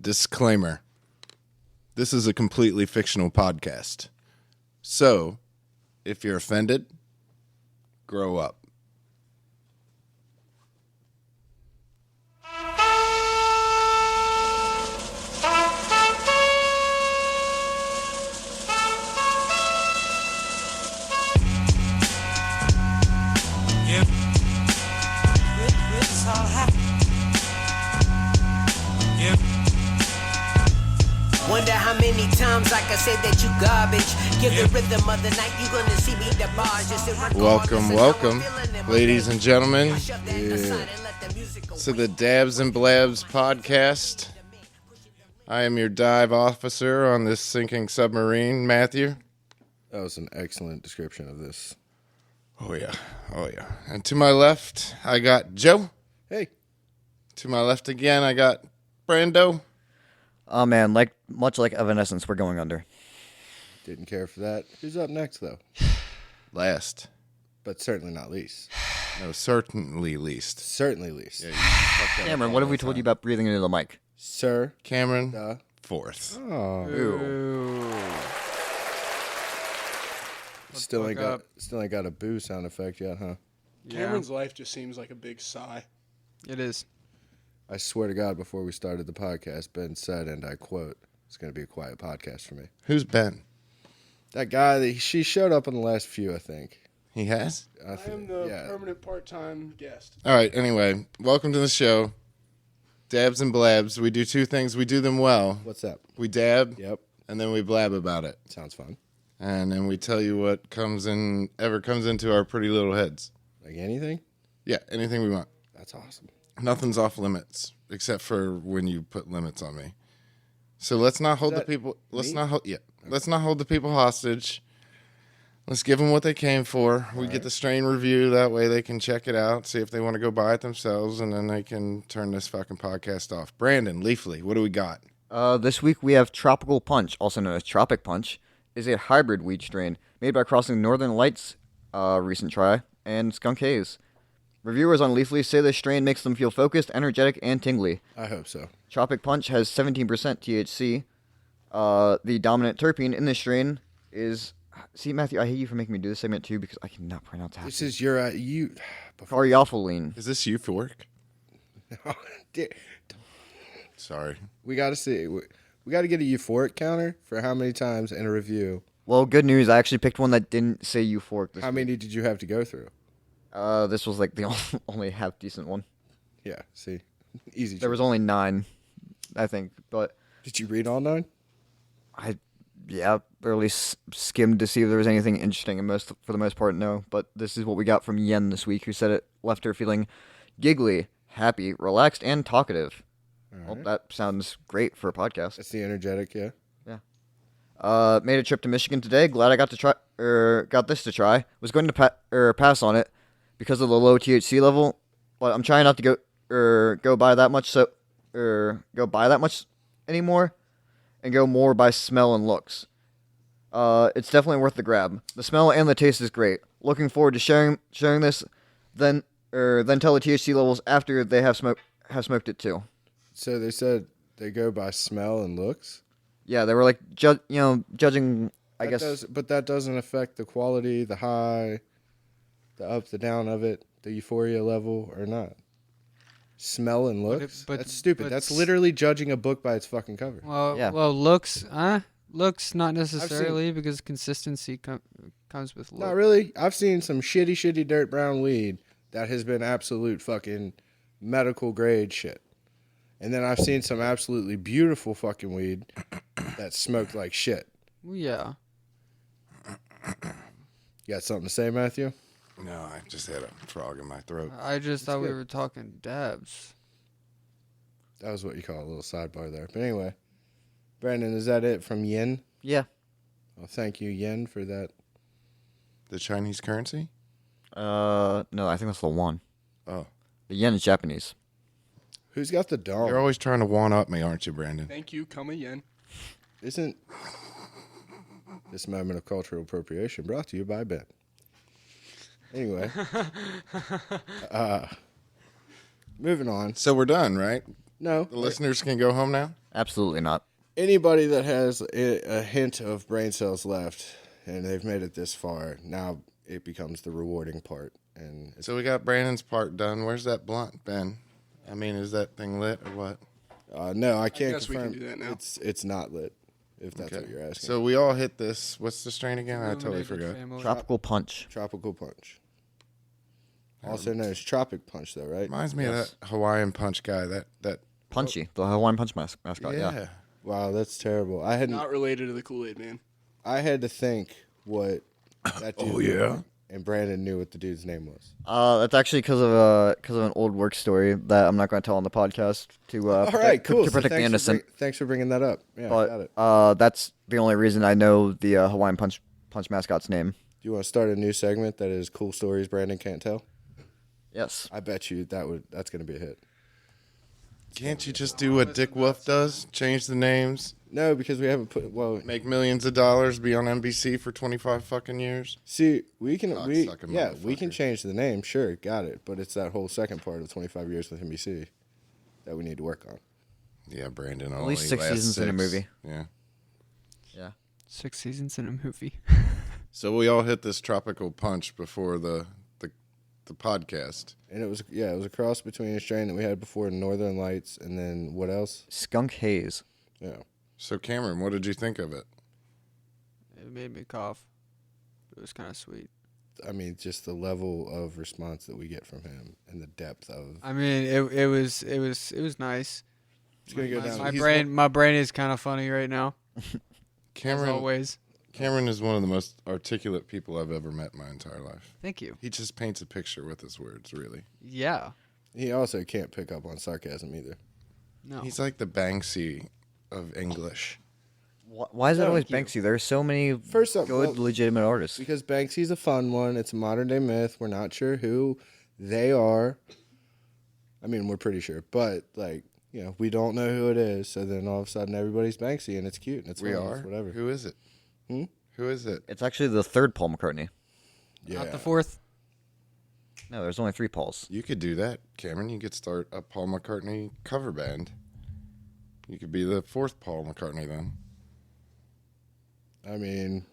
Disclaimer. This is a completely fictional podcast. So, if you're offended, grow up. Wonder how many times I can say that you garbage. Give the rhythm of the night, you gonna see me the bars. Welcome, ladies and gentlemen, to the Dabs and Blabs podcast. I am your dive officer on this sinking submarine, Matthew. That was an excellent description of this. Oh yeah. And to my left, I got Joe. Hey. To my left again, I got Brando. Oh man, much like Evanescence, we're going under. Didn't care for that. Who's up next, though? Last. But certainly not least. No, certainly least. Certainly least. Yeah, Cameron, what have we told you about breathing into the mic? Sir. Cameron, fourth. Oh. Ooh. Still ain't got a boo sound effect yet, huh? Cameron's life just seems like a big sigh. It is. I swear to God, before we started the podcast, Ben said, and I quote, "It's going to be a quiet podcast for me." Who's Ben? That guy, she showed up in the last few, I think. He has? I am the permanent part-time guest. All right, anyway, welcome to the show. Dabs and Blabs. We do two things. We do them well. What's up? We dab, Yep. and then we blab about it. Sounds fun. And then we tell you what ever comes into our pretty little heads. Like anything? Yeah, anything we want. That's awesome. Nothing's off limits, except for when you put limits on me. So let's not hold the people. Let's not hold the people hostage. Let's give them what they came for. We get the strain review. That way they can check it out, see if they want to go buy it themselves, and then they can turn this fucking podcast off. Brandon, Leafly, what do we got? This week we have Tropical Punch, also known as Tropic Punch, is a hybrid weed strain made by crossing Northern Lights, recent try, and Skunk Haze. Reviewers on Leafly say this strain makes them feel focused, energetic, and tingly. I hope so. Tropic Punch has 17% THC. The dominant terpene in this strain is... See, Matthew, I hate you for making me do this segment too because I cannot pronounce half. This is your... you. Caryophyllene. Is this euphoric? Sorry. We got to see. We got to get a euphoric counter for how many times in a review. Well, good news. I actually picked one that didn't say euphoric. How many did you have to go through? This was like the only half decent one. Yeah, see. Easy. There was only 9, I think. But Did you read all 9? I barely skimmed to see if there was anything interesting. And for the most part, no. But this is what we got from Yen this week, who said it left her feeling giggly, happy, relaxed, and talkative. Well, that sounds great for a podcast. That's the energetic, yeah. Made a trip to Michigan today. Glad I got this to try. Was going to pass on it because of the low THC level, but I'm trying not to go buy that much anymore, and go more by smell and looks. It's definitely worth the grab. The smell and the taste is great. Looking forward to sharing this. Then tell the THC levels after they have smoked it too. So they said they go by smell and looks? Yeah, they were like judging. I guess, but that doesn't affect the quality, the high, the up, the down of it, the euphoria level, or not. Smell and looks. That's stupid. That's literally judging a book by its fucking cover. Well, Yeah. looks not necessarily because consistency comes with look. Not really. I've seen some shitty dirt brown weed that has been absolute fucking medical grade shit. And then I've seen some absolutely beautiful fucking weed that smoked like shit. Well, yeah. You got something to say, Matthew? No, I just had a frog in my throat. I just thought we good. were talking dabs. That was what you call a little sidebar there. But anyway, Brandon, is that it from Yen? yeah. Well, thank you, Yen, for that. The Chinese currency? No, I think that's the one. Oh. The yen is Japanese. Who's got the dome? You're always trying to one-up me, aren't you, Brandon? Thank you, come again. Isn't this moment of cultural appropriation brought to you by Ben? Anyway, moving on. So we're done, right? No, The listeners can go home now. Absolutely not. anybody that has a hint of brain cells left and they've made it this far, now it becomes the rewarding part. And So we got Brandon's part done. Where's that blunt, Ben? I mean, is that thing lit or what? no, I can't guess we confirm. can do that now. It's not lit. If that's what you're asking. So we all hit this. What's the strain again? I totally Illuminated forgot. family. Tropical punch. Tropical punch. Also known as tropic punch, though, right? Reminds me of that Hawaiian punch guy. That Punchy. The Hawaiian punch mascot. yeah. Yeah. Wow, that's terrible. I hadn't. Not related to the Kool-Aid Man. I had to think what that dude. looked like, and Brandon knew what the dude's name was. That's actually because of an old work story that I'm not going to tell on the podcast to All right, cool. to So protect the innocent. thanks for bringing that up. Yeah, got it. But that's the only reason I know the Hawaiian punch mascot's name. Do you want to start a new segment that is cool stories Brandon can't tell? Yes. I bet you that's going to be a hit. Can't you just do what Dick Wolf does? Change the names, No, because we haven't put. Well, make millions of dollars, be on NBC for 25 fucking years. see, we can we Cocksucking we can motherfucker. change the name. Sure, got it. But it's that whole second part of 25 years with NBC that we need to work on. Yeah, Brandon. At least 6 seasons in a movie. Yeah. Yeah. 6 seasons in a movie. So we all hit this tropical punch before the podcast. And it was a cross between a strain that we had before, Northern Lights, and then what else? Skunk haze. Yeah. So Cameron, what did you think of it? It made me cough. It was kind of sweet. I mean, just the level of response that we get from him and the depth of. I mean, it was nice. It's gonna go down. My brain is kind of funny right now. As Cameron always. Cameron is one of the most articulate people I've ever met in my entire life. Thank you. He just paints a picture with his words, really. Yeah. He also can't pick up on sarcasm either. No. He's like the Banksy of English. Why is it always Thank Banksy? There's so many First up, good, well, legitimate artists. because Banksy's a fun one. It's a modern day myth. We're not sure who they are. I mean, we're pretty sure, but we don't know who it is. So then all of a sudden, everybody's Banksy, and it's cute and it's We fun, are? it's whatever. Who is it? Who is it? It's actually the third Paul McCartney. Yeah. Not the fourth. No, there's only 3 Pauls. You could do that, Cameron. You could start a Paul McCartney cover band. You could be the 4th Paul McCartney then. I mean,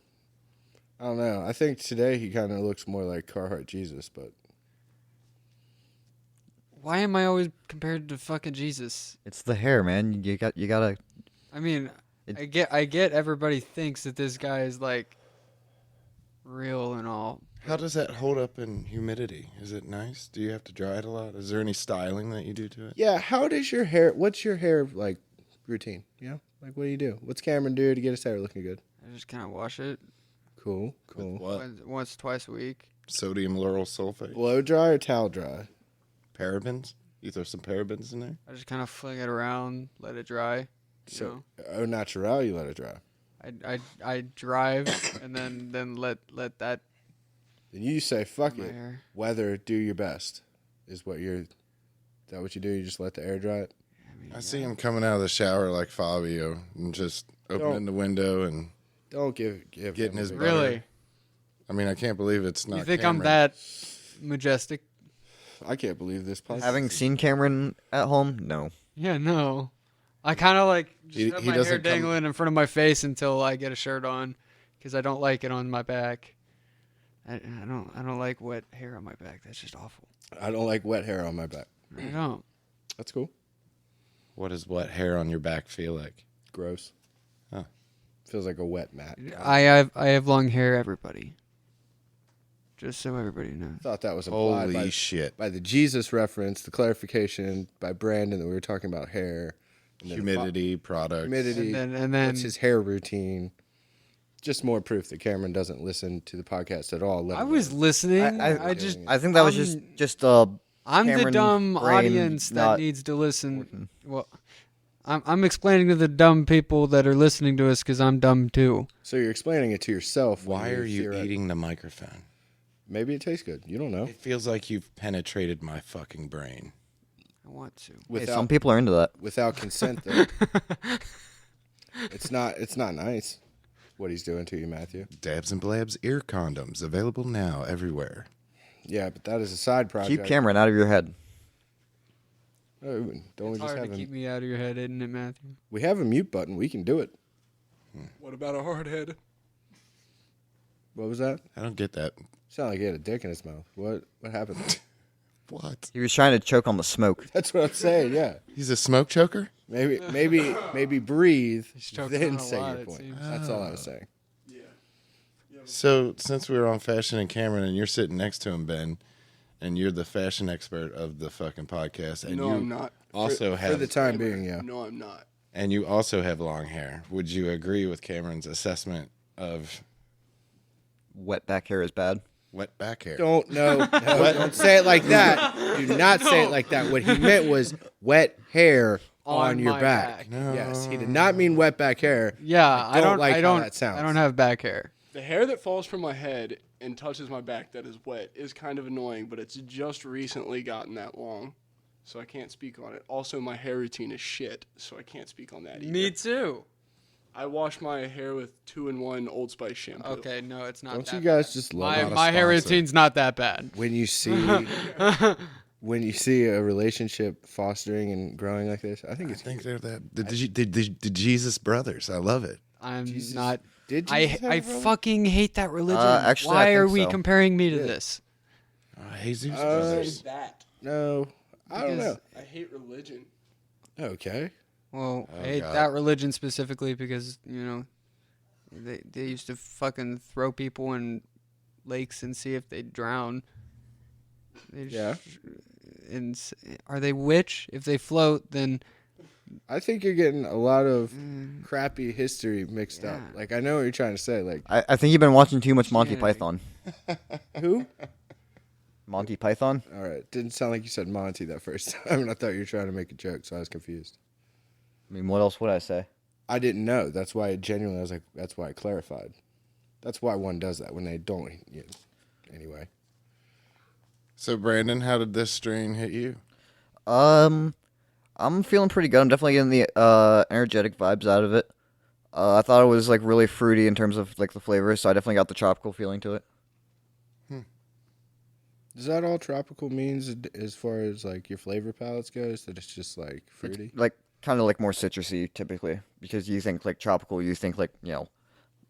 I don't know. I think today he kind of looks more like Carhartt Jesus, but Why am I always compared to fucking Jesus? It's the hair, man. You gotta. I mean, It- I get everybody thinks that this guy is like real and all. How does that hold up in humidity? Is it nice? Do you have to dry it a lot? Is there any styling that you do to it? yeah. How does your hair? What's your hair like routine? You know, like what do you do? What's Cameron do to get his hair looking good? I just kind of wash it Cool. What? once, twice a week. Sodium lauryl sulfate? Blow dry or towel dry? Parabens? You throw some parabens in there? I just kind of fling it around, let it dry. You So, au natural, you let it dry. know? I drive and then let that Then you say, "Fuck my it, hair. weather, do your best." Is that what you do? You just let the air dry it. I see him coming out of the shower like Fabio and just opening Don't. the window and Don't give Getting him his a big- butter. Really? I mean, I can't believe it's not You think Cameron. I'm that majestic? I can't believe this. Podcast. Having seen Cameron at home, no. Yeah, no. I kind of like just He- have he my hair doesn't come- dangling in front of my face until I get a shirt on, because I don't like it on my back. I don't like wet hair on my back. That's just awful. I don't like wet hair on my back. I don't. That's cool. What does wet hair on your back feel like? Gross. Huh. Feels like a wet mat. I have long hair. Everybody. Just so everybody knows. Thought that was implied Holy shit. by the Jesus reference, the clarification by Brandon that we were talking about hair, and then Humidity, products. humidity. And then What's his hair routine? Just more proof that Cameron doesn't listen to the podcast at all. let I alone- was listening. I I just I think that was just I'm the Cameron dumb brain audience that not needs to listen. Well, I'm explaining to the dumb people that are listening to us because I'm dumb too. So you're explaining it to yourself. when Why you're are you theoret- eating the microphone? Maybe it tastes good. You don't know. It feels like you've penetrated my fucking brain. I want to. hey, Without some people are into that. without consent, though. It's not nice what he's doing to you, Matthew. Dabs and Blabs ear condoms available now everywhere. Yeah, but that is a side project. Keep Cameron out of your head. Oh, don't we It's just hard have to keep a, me out of your head, isn't it, Matthew? we have a mute button. We can do it. What about a hard head? What was that? I don't get that. Sound like he had a dick in his mouth. What happened there? What? He was trying to choke on the smoke. That's what I'm saying. Yeah. He's a smoke choker? Maybe breathe, choking then on a say lot, your it point. seems. That's all I was saying. So, since we were on Fashion and Cameron and you're sitting next to him, Ben, and you're the fashion expert of the fucking podcast, and No, you I'm not. also For the have time being, yeah. No, I'm not. and you also have long hair, would you agree with Cameron's assessment of Wet back hair is bad. wet back hair? Don't say it like that. Do not say it like that. What he meant was wet hair on your my back. back. Yes, he did not mean wet back hair. Yeah, I don't like how that sounds. I don't have back hair. The hair that falls from my head and touches my back that is wet is kind of annoying, but it's just recently gotten that long. So I can't speak on it. Also, my hair routine is shit, so I can't speak on that either. Me too. I wash my hair with 2-in-1 Old Spice shampoo. Okay, no, it's not. Don't that you guys bad. just love My a my hair sponsor. routine's not that bad. when you see a relationship fostering and growing like this? I think I it's think they're that the Jesus brothers. I love it. I'm Jesus. not. Did I Jesus have a brother? fucking hate that religion. Actually, Why I are think we so. comparing me to this? Jesus brothers. That. No, I don't know. I hate religion. Okay. Well, Oh, I hate God. that religion specifically because they used to fucking throw people in lakes and see if they'd drown. Yeah. And are they witch? If they float, then I think you're getting a lot of crappy history mixed up. Yeah. Like I know what you're trying to say. Like I think you've been watching too much Monty Christianity. Python. who? Monty Python? All right. Didn't sound like you said Monty that first time, and I thought you were trying to make a joke, so I was confused. I mean, what else would I say? I didn't know. That's why I was like, that's why I clarified. That's why one does that when they don't. Anyway. So, Brandon, how did this strain hit you? I'm feeling pretty good. I'm definitely getting the energetic vibes out of it. I thought it was like really fruity in terms of like the flavors, so I definitely got the tropical feeling to it. Is that all tropical means as far as like your flavor palettes goes? That it's just like fruity? Like kind of like more citrusy typically, because you think like tropical, you think like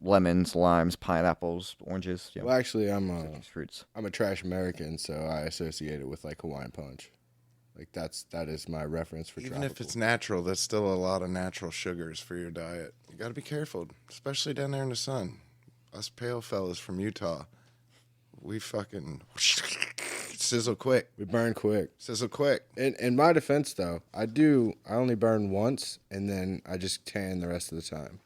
lemons, limes, pineapples, oranges, Well, actually, I'm citrus fruits. a trash American, so I associate it with like Hawaiian Punch. Like that is my reference for Even tropical. if it's natural, there's still a lot of natural sugars for your diet. You got to be careful, especially down there in the sun. Us pale fellas from Utah, we fucking sizzle quick. we burn quick. Sizzle quick. In my defense, though, I only burn once, and then I just tan the rest of the time.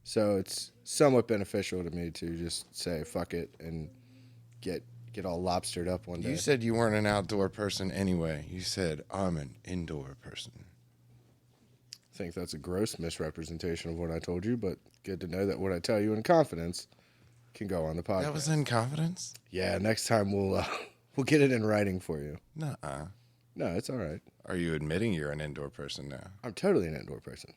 So it's somewhat beneficial to me to just say fuck it and get all lobstered up one day. You said you weren't an outdoor person anyway. You said, I'm an indoor person. I think that's a gross misrepresentation of what I told you, but good to know that what I tell you in confidence can go on the podcast. That was in confidence? Yeah, next time we'll get it in writing for you. Nuh-uh. No, it's all right. Are you admitting you're an indoor person now? I'm totally an indoor person.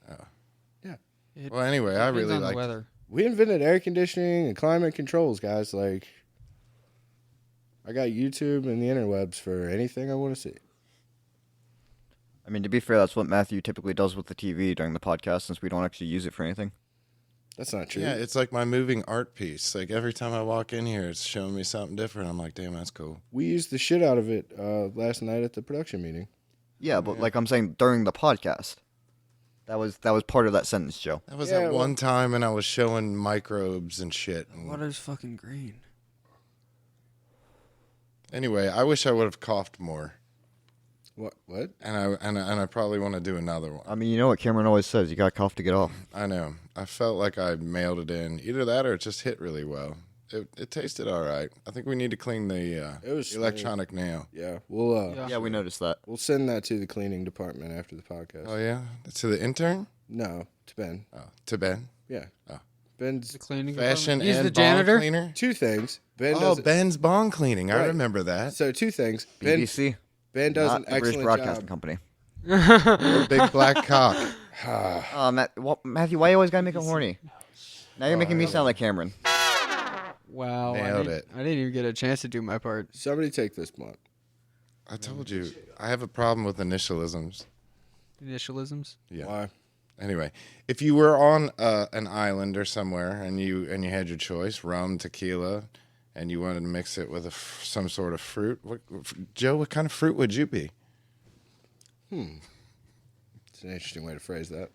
Well, anyway, I Depends really on the like weather. We invented air conditioning and climate controls, guys. Like, I got YouTube and the interwebs for anything I want to see. I mean, to be fair, that's what Matthew typically does with the TV during the podcast, since we don't actually use it for anything. That's not true. Yeah, it's like my moving art piece. Like every time I walk in here, it's showing me something different. I'm like, damn, that's cool. We used the shit out of it last night at the production meeting. Yeah, but like I'm saying, during the podcast, that was part of that sentence, Joe. That was Yeah, that well- one time, and I was showing microbes and shit. And Water's fucking green. anyway, I wish I would have coughed more, What? and I probably want to do another one. I mean, you know what Cameron always says: you got cough to get off. I know. I felt like I mailed it in. Either that or it just hit really well. It tasted all right. I think we need to clean the It was electronic nail. Yeah, we'll Yeah. Yeah, we noticed that. we'll send that to the cleaning department after the podcast. Oh yeah, to the intern. No, to Ben. Oh, to Ben. Yeah. Oh. Ben's The cleaning Fashion department. He's and the bong janitor. cleaner. two things. Ben Oh, does it- Ben's bong cleaning. I Right. remember that. So two things. Ben BBC, does not an the British excellent Broadcasting job. Company. Big black cock. Matthew, why you always gotta make it horny? Now you're making me sound like Cameron. Wow, Nailed it. I didn't even get a chance to do my part. Somebody take this blunt. I told you, I have a problem with initialisms. Initialisms. Yeah. Why? Anyway, if you were on an island or somewhere and you had your choice, rum, tequila, and you wanted to mix it with some sort of fruit, Joe, what kind of fruit would you be? It's an interesting way to phrase that.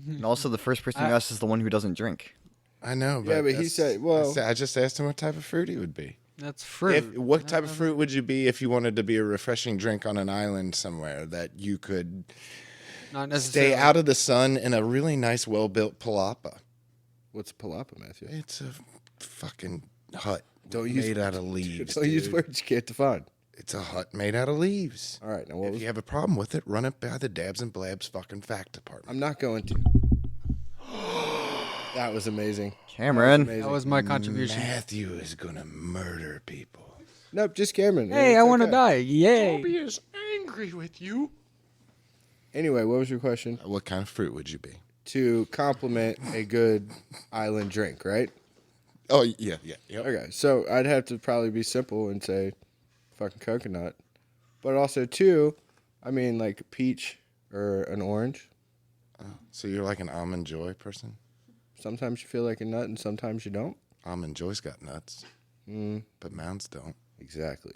And also, the first person you ask is the one who doesn't drink. I know, but Yeah, but he said, well- I just asked him what type of fruit he would be. That's fruit. What type of fruit would you be if you wanted to be a refreshing drink on an island somewhere that you could Not necessarily. stay out of the sun in a really nice, well-built palapa? What's a palapa, Matthew? It's a fucking hut Don't use- made out of leaves. Don't use dude. words you can't define. It's a hut made out of leaves. All right, now what If was? you have a problem with it, run it by the Dabs and Blabs fucking fact department. I'm not going to. That was amazing. Cameron. Amazing. That was my contribution. Matthew is gonna murder people. Nope, just Cameron. Hey, It's I want to okay. die. Yay. Bobby is angry with you. Anyway, what was your question? What kind of fruit would you be? To complement a good island drink, right? Oh yeah. Okay, so I'd have to probably be simple and say fucking coconut. But also, too, I mean, like peach or an orange. So you're like an Almond Joy person? Sometimes you feel like a nut and sometimes you don't. Almond Joy's got nuts, but Mounds don't. Exactly.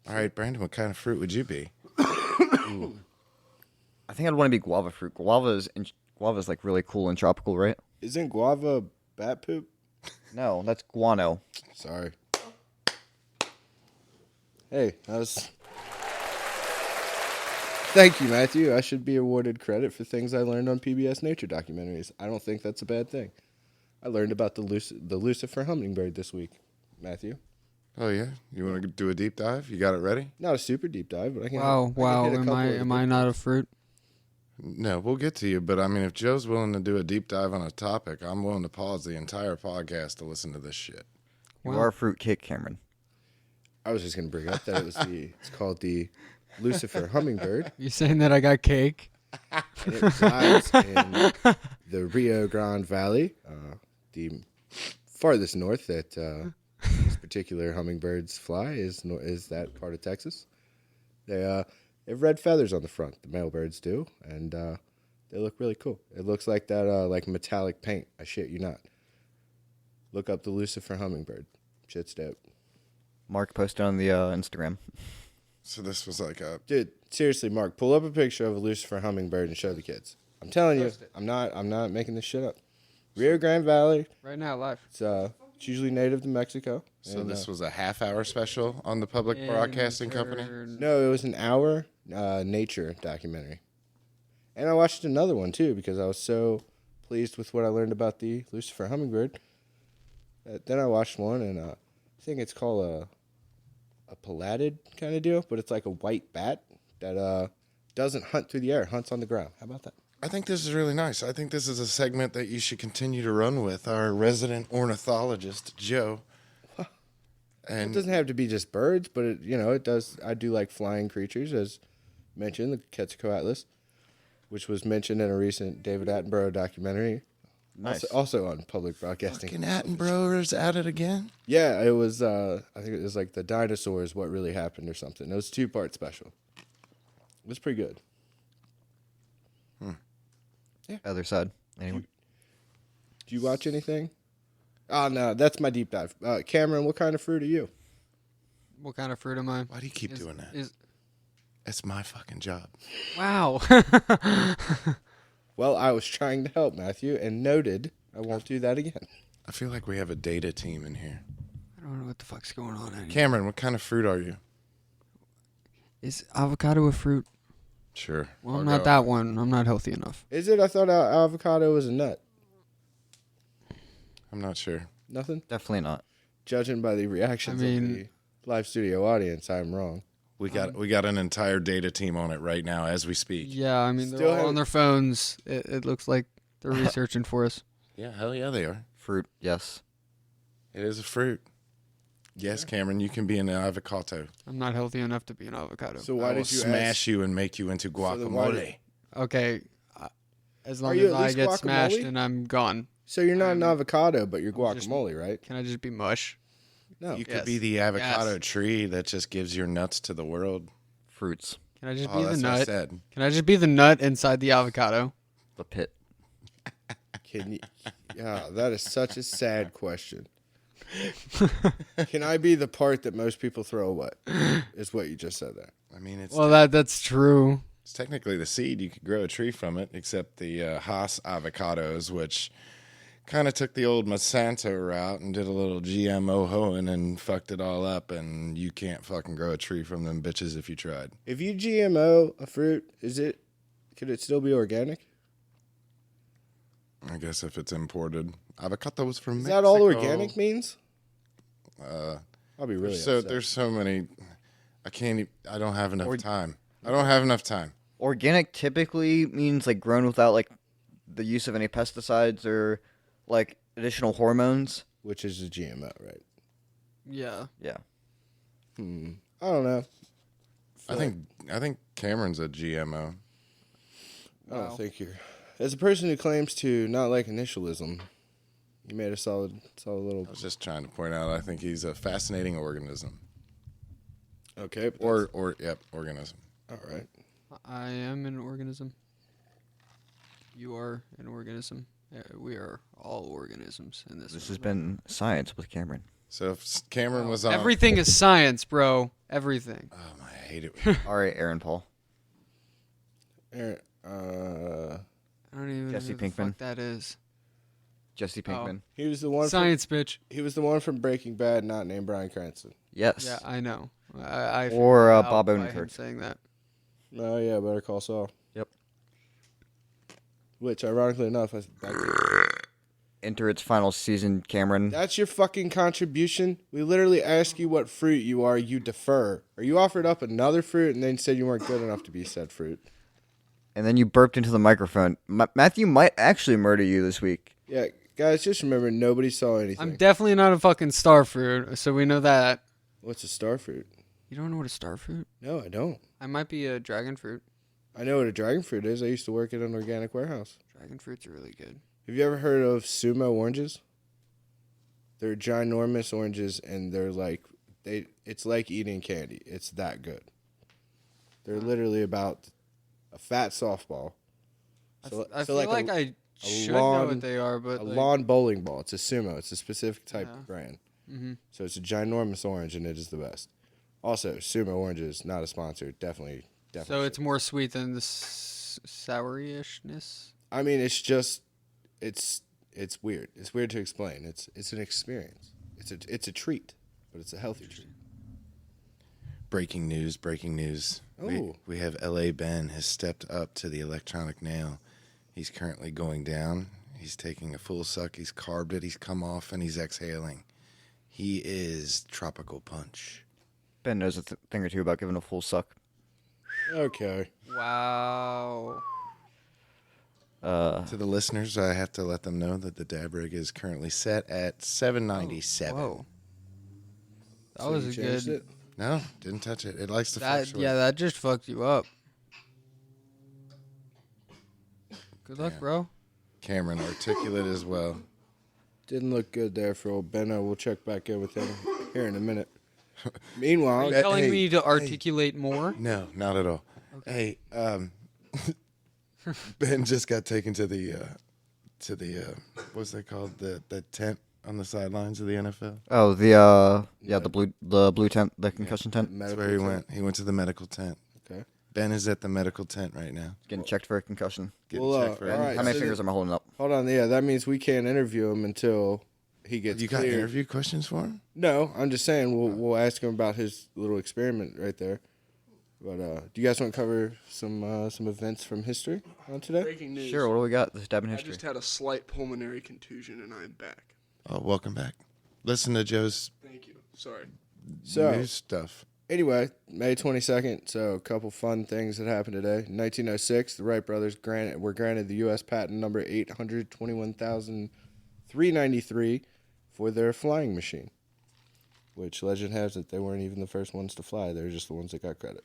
All right, Brandon, what kind of fruit would you be? I think I'd want to be guava fruit. Guava's like really cool and tropical, right? Isn't guava bat poop? No, that's guano. Sorry. Hey, that was. Thank you, Matthew. I should be awarded credit for things I learned on PBS nature documentaries. I don't think that's a bad thing. I learned about the Lucifer hummingbird this week, Matthew. Oh yeah, you want to do a deep dive? You got it ready? Not a super deep dive, but I can. Wow, I can wow. hit a Am couple I of the am I big not a ones. fruit? No, we'll get to you. But I mean, if Joe's willing to do a deep dive on a topic, I'm willing to pause the entire podcast to listen to this shit. You Wow. are a fruit cake, Cameron. I was just going to bring up that it's called the Lucifer hummingbird. You saying that I got cake? And it resides in the Rio Grande Valley, the farthest north that these particular hummingbirds fly is that part of Texas. They have red feathers on the front. The male birds do, and they look really cool. It looks like that like metallic paint. I shit you not. Look up the Lucifer hummingbird. Shit's dope. Mark posted on the Instagram. So this was like a Dude, seriously, Mark, pull up a picture of a Lucifer hummingbird and show the kids. I'm telling you, I'm not making this shit up. Rio Grande Valley. Right now, live. It's usually native to Mexico. so And, this was a half-hour special on the Public Broadcasting Company. No, it was an hour nature documentary. And I watched another one too because I was so pleased with what I learned about the Lucifer hummingbird. Then I watched one and I think it's called a palatid kind of deal, but it's like a white bat that doesn't hunt through the air, hunts on the ground. How about that? I think this is really nice. I think this is a segment that you should continue to run with our resident ornithologist, Joe. It And doesn't have to be just birds, but it does. I do like flying creatures, as mentioned, the Quetzalcoatlus, which was mentioned in a recent David Attenborough documentary. Nice. Also on public broadcasting. fucking Attenborough's at it again. Yeah, it was. I think it was like the dinosaurs, what really happened, or something. It was a 2-part special. It was pretty good. Other side. Anyway. Do you watch anything? Oh no, that's my deep dive. Cameron, what kind of fruit are you? What kind of fruit am I? Why do you keep doing that? Is It's my fucking job. wow. Well, I was trying to help Matthew, and noted. I won't do that again. I feel like we have a data team in here. I don't know what the fuck's going on anymore. Cameron, what kind of fruit are you? Is avocado a fruit? Sure. Well, I'll I'm not go. that one. I'm not healthy enough. Is it? I thought avocado was a nut. I'm not sure. Nothing. Definitely not. Judging by the reactions I of mean- the live studio audience, I'm wrong. We got an entire data team on it right now as we speak. Yeah, I mean, Still they're all haven't- on their phones. It looks like they're researching for us. Yeah, hell yeah, they are. Fruit, yes. It is a fruit. Yes, Cameron, you can be an avocado. I'm not healthy enough to be an avocado. So I why will did you smash you and make you into So then why guacamole? did- Okay, as long you as at I least get guacamole? smashed and I'm gone, So you're not an avocado, but you're just- guacamole, right? can I just be mush? No. You could Yes. be the avocado Yes. tree that just gives your nuts to the world. Fruits. Can I just Oh, be the that's what I nut? said. Can I just be the nut inside the avocado? The pit. Can you? Yeah, that is such a sad question. Can I be the part that most people throw away? Is what you just said there. I mean, it's Well, that's true. it's technically the seed. You could grow a tree from it, except the Haas avocados, which kind of took the old Monsanto route and did a little GMO hoeing and fucked it all up. And you can't fucking grow a tree from them bitches if you tried. If you GMO a fruit, could it still be organic? I guess if it's imported, avocados from Is Mexico. that all organic means? I'll be really upset. There's so many. I don't have enough time. I don't have enough time. Organic typically means like grown without like the use of any pesticides or like additional hormones. Which is a GMO, right? Yeah. Yeah. I don't know. I think Cameron's a GMO. I don't think you're. As a person who claims to not like initialism, you made a solid little. I was just trying to point out. I think he's a fascinating organism. Okay. But Organism. all right. I am an organism. You are an organism. We are all organisms in this. This has been Science with Cameron. So if Cameron was on, Everything is science, bro. Everything. Oh, I hate it. All right, Aaron Paul. Aaron, I don't even Jesse know who the Pinkman. fuck that is. Jesse Pinkman. he was the one. Science, bitch. He was the one from Breaking Bad, not named Bryan Cranston. Yes. Yeah, I know. I Or, figured it Bob out by him Odenkirk. saying that. Oh yeah, Better Call Saul. Yep. Which, ironically enough, Enter its final season, Cameron. that's your fucking contribution. We literally ask you what fruit you are, you defer. Or you offered up another fruit and then said you weren't good enough to be said fruit. And then you burped into the microphone. Matthew might actually murder you this week. Yeah, guys, just remember nobody saw anything. I'm definitely not a fucking star fruit, so we know that. What's a star fruit? You don't know what a star fruit? No, I don't. I might be a dragon fruit. I know what a dragon fruit is. I used to work at an organic warehouse. Dragon fruits are really good. Have you ever heard of sumo oranges? They're ginormous oranges, and they're like it's like eating candy. It's that good. They're literally about a fat softball. I So feel like I should know lawn- what they are, but A like, lawn bowling ball. It's a sumo. It's a specific type Yeah. of brand. hmm So it's a ginormous orange, and it is the best. Also, sumo oranges, not a sponsor. Definitely. So it's more sweet than the sourishness. I mean, it's just, it's weird. It's weird to explain. It's an experience. It's a treat, but it's a healthy treat. Breaking news. Oh. We have L.A. Ben has stepped up to the electronic nail. He's currently going down. He's taking a full suck. He's carved it. He's come off, and he's exhaling. He is Tropical Punch. Ben knows a thing or two about giving a full suck. Okay. Wow. To the listeners, I have to let them know that the dab rig is currently set at 797. Whoa. That So was you a changed good. it? No, didn't touch it. It likes to That fluctuate. yeah, that just fucked you up. Good luck, Damn. bro. Cameron, articulate as well. Didn't look good there for old Benno. We'll check back in with him here in a minute. Are Meanwhile, you Hey, telling hey, me to articulate more? No, not at all. Hey, Ben just got taken to the what's that called? The tent on the sidelines of the NFL. Oh, the blue tent, the concussion tent. That's where he went. He went to the medical tent. Okay. Ben is at the medical tent right now. Getting checked for a concussion. Getting Well, checked for all it. right. How many so fingers am I holding up? Hold on. Yeah, that means we can't interview him until he gets You got cleared. interview questions for him? No, I'm just saying we'll ask him about his little experiment right there. But do you guys want to cover some events from history on today? Breaking news. Sure, what do we got? This dab in I history. just had a slight pulmonary contusion and I am back. Oh, welcome back. Listen to Joe's Thank you. Sorry. So news stuff. anyway, May 22nd. So a couple fun things that happened today. In 1906, the Wright brothers were granted the U.S. patent number 821,393 for their flying machine. Which legend has it they weren't even the first ones to fly. They were just the ones that got credit.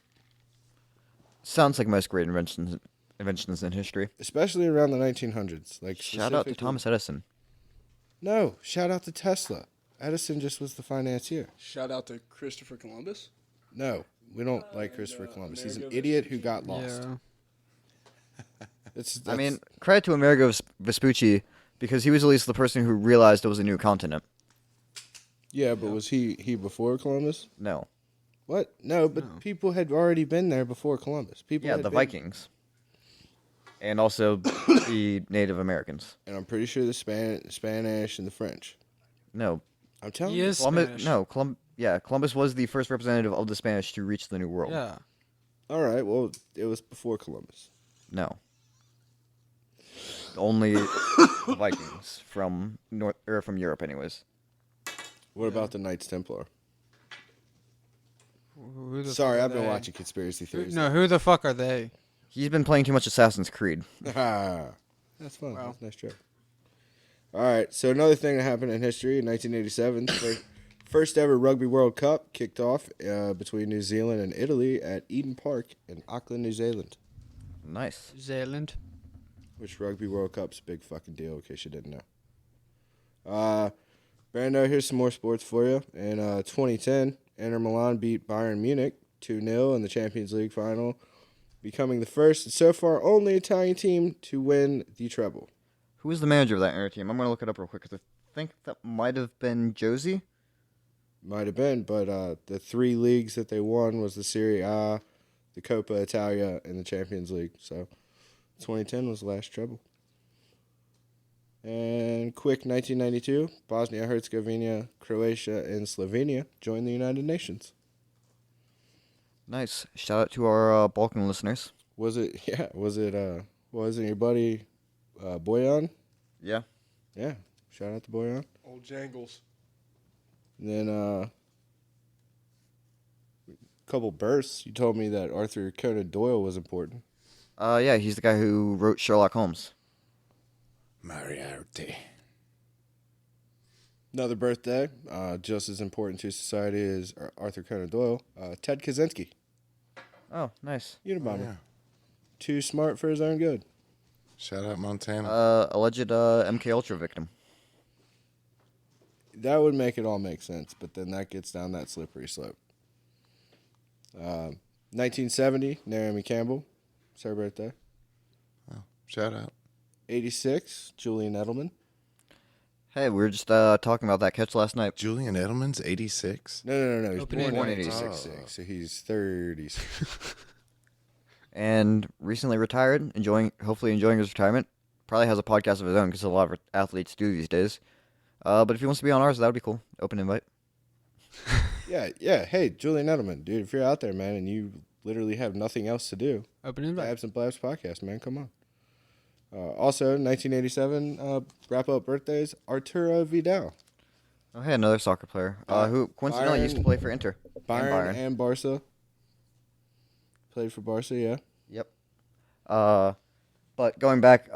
Sounds like most great inventions in history. Especially around the 1900s. Like Shout out to specifically- Thomas Edison. No, shout out to Tesla. Edison just was the financier. Shout out to Christopher Columbus. No, We don't like Christopher Columbus. He's an idiot who got lost. Yeah. I mean, credit to Amerigo Vespucci because he was at least the person who realized it was a new continent. yeah, but was he before Columbus? No. What? No, but people had already been there before Columbus. People Yeah, had the been- Vikings. And also the Native Americans. and I'm pretty sure the Spanish and the French. No. I'm telling He you. is Columbus, Spanish. no, Columbus was the first representative of the Spanish to reach the New World. Yeah. All right, well, it was before Columbus. No. Only the Vikings from from Europe, anyways. What about the Knights Templar? Who the Sorry, fuck are I've been they? watching conspiracy theories. No, who the fuck are they? He's been playing too much Assassin's Creed. That's fun. Wow. That's a nice joke. All right, so another thing that happened in history in 1987, first ever Rugby World Cup kicked off between New Zealand and Italy at Eden Park in Auckland, New Zealand. Nice. Zealand. Which Rugby World Cup's a big fucking deal, in case you didn't know. Brando, here's some more sports for you. In 2010, Inter Milan beat Bayern Munich 2-0 in the Champions League final, becoming the first and so far only Italian team to win the treble. Who was the manager of that Inter team? I'm going to look it up real quick because I think that might have been Josie. Might have been, but the three leagues that they won was the Serie A, the Coppa Italia, and the Champions League. So 2010 was the last treble. And quick 1992, Bosnia-Herzegovina, Croatia, and Slovenia joined the United Nations. Nice. Shout out to our Balkan listeners. Was it your buddy Boyan? Yeah. Yeah, shout out to Boyan. Old Jangles. And then a couple bursts. You told me that Arthur Conan Doyle was important. Yeah, he's the guy who wrote Sherlock Holmes. Moriarty. Another birthday, just as important to society as Arthur Conan Doyle, Ted Kaczynski, Oh, nice. Unabomber. Yeah. Too smart for his own good. Shout out Montana. Alleged MK Ultra victim. That would make it all make sense, but then that gets down that slippery slope. 1970, Naomi Campbell, it's her birthday. Shout out. 86, Julian Edelman. Hey, we were just talking about that catch last night. Julian Edelman's 86. No. He's Opening born in day. 86, so he's 36. And recently retired, hopefully enjoying his retirement. Probably has a podcast of his own because a lot of athletes do these days. But if he wants to be on ours, that would be cool. Open invite. Yeah. Hey, Julian Edelman, dude, if you're out there, man, and you literally have nothing else to do, Open invite. Babs and Blabs podcast, man, come on. Also, 1987, wrap up birthdays, Arturo Vidal. Oh, hey, another soccer player who coincidentally used to Bayern- play for Inter. Bayern and Barca. Played for Barca, yeah. Yep. But going back,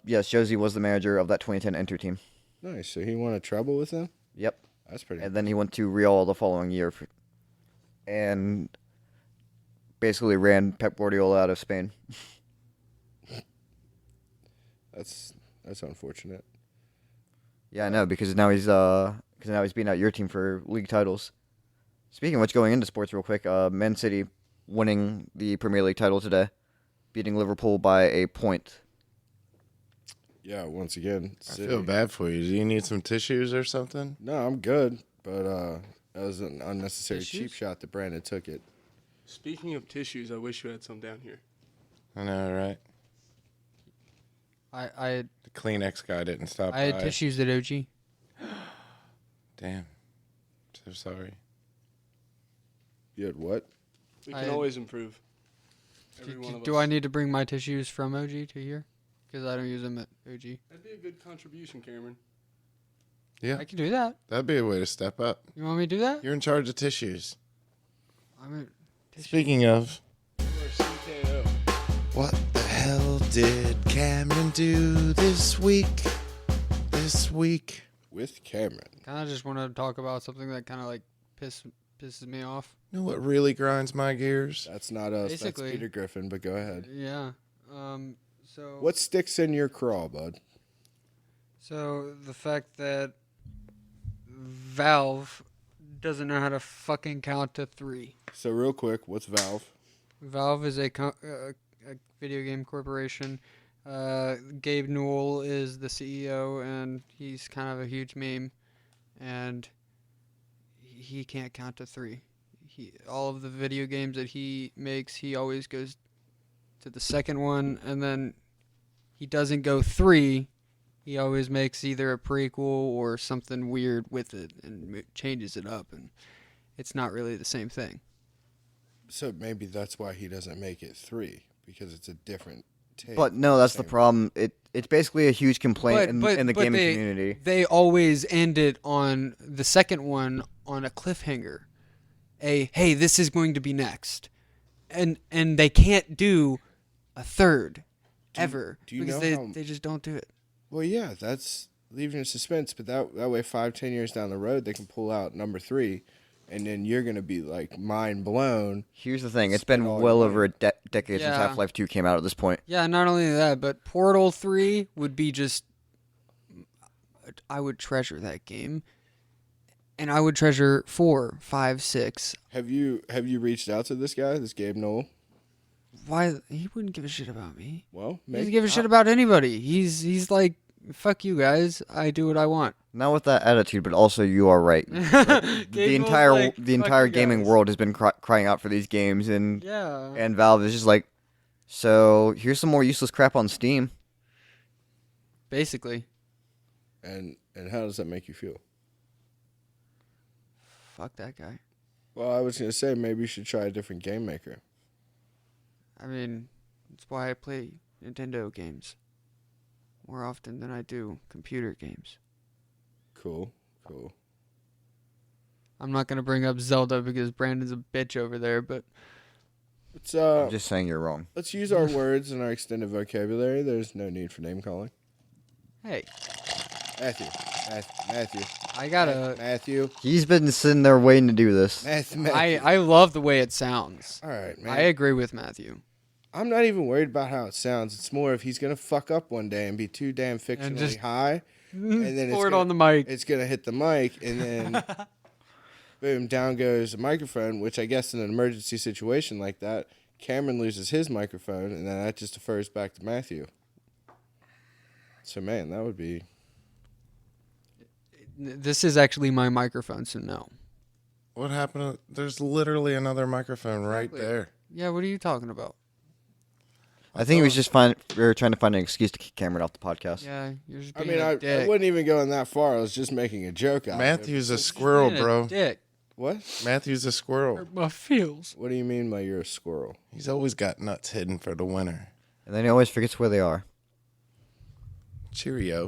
yes, Josie was the manager of that 2010 Inter team. Nice. So he won a treble with them? Yep. That's pretty And then he went to Real the following year and basically ran Pep Guardiola out of Spain. That's unfortunate. Yeah, I know because now he's beating out your team for league titles. Speaking of which, going into sports real quick, Man City winning the Premier League title today, beating Liverpool by a point. Yeah, once again. I City. feel bad for you. Do you need some tissues or something? No, I'm good. But that was an unnecessary Tissues? cheap shot that Brandon took it. Speaking of tissues, I wish you had some down here. I know, right? I The Kleenex guy didn't stop had by. tissues at OG. Damn. So sorry. You had what? We I- can always improve. Every one of Do us. I need to bring my tissues from OG to here? Because I don't use them at OG. That'd be a good contribution, Cameron. Yeah, I can do that. that'd be a way to step up. You want me to do that? You're in charge of tissues. I'm a Speaking of, You are CKO. what the hell did Cameron do this week? With Cameron. kind of just want to talk about something that kind of like pisses me off. You know what really grinds my gears? That's not us. Basically. That's Peter Griffin, but go ahead. Yeah. So What sticks in your craw, bud? So the fact that Valve doesn't know how to fucking count to 3. So real quick, what's Valve? Valve is a video game corporation. Gabe Newell is the CEO, and he's kind of a huge meme. And he can't count to 3. All of the video games that he makes, he always goes to the second one, and then he doesn't go 3. He always makes either a prequel or something weird with it and changes it up, and it's not really the same thing. So maybe that's why he doesn't make it 3, because it's a different take. But no, that's the Same. problem. It's basically a huge complaint in the gaming community. They always end it on the second one on a cliffhanger. Hey, this is going to be next. And they can't do a third ever do you because know they just don't do it. Well, yeah, that's leaving in suspense. But that way, 5-10 years down the road, they can pull out number 3, and then you're gonna be like mind blown. Here's the thing. It's Spend been all well your over a decade since Yeah. Half-Life 2 came out at this point. Yeah, not only that, but Portal 3 would be just... I would treasure that game. And I would treasure 4, 5, 6. Have you reached out to this guy, this Gabe Newell? Why? He wouldn't give a shit about me. Well, He doesn't give a shit about anybody. He's like, fuck you guys. I do what I want. Not with that attitude, but also you are right. the entire gaming world has been crying out for these games, and Yeah. and Valve is just like, so here's some more useless crap on Steam. Basically. And how does that make you feel? Fuck that guy. Well, I was gonna say maybe you should try a different game maker. I mean, that's why I play Nintendo games more often than I do computer games. Cool. I'm not gonna bring up Zelda because Brandon's a bitch over there, but Let's I'm just saying you're wrong. let's use our words and our extended vocabulary. There's no need for name calling. hey, Matthew. I gotta. Matthew. He's been sitting there waiting to do this. Matthew. I love the way it sounds. All right, man. I agree with Matthew. I'm not even worried about how it sounds. It's more if he's gonna fuck up one day and be too damn fictionally just high, and then Pour it gonna, on the mic. It's gonna hit the mic, and then boom, down goes the microphone. Which I guess in an emergency situation like that, Cameron loses his microphone, and then that just defers back to Matthew. So man, that would be. This is actually my microphone, so no. What happened? There's literally another microphone right Exactly. there. Yeah, what are you talking about? I think he was just we were trying to find an excuse to kick Cameron off the podcast. Yeah, you're just I being mean, a I dick. wasn't even going that far. I was just making a joke out of it. Matthew's a You're squirrel, being a bro. dick. What? Matthew's a squirrel. Hurt my feels. What do you mean by you're a squirrel? He's always got nuts hidden for the winter. And then he always forgets where they are. Cheerio.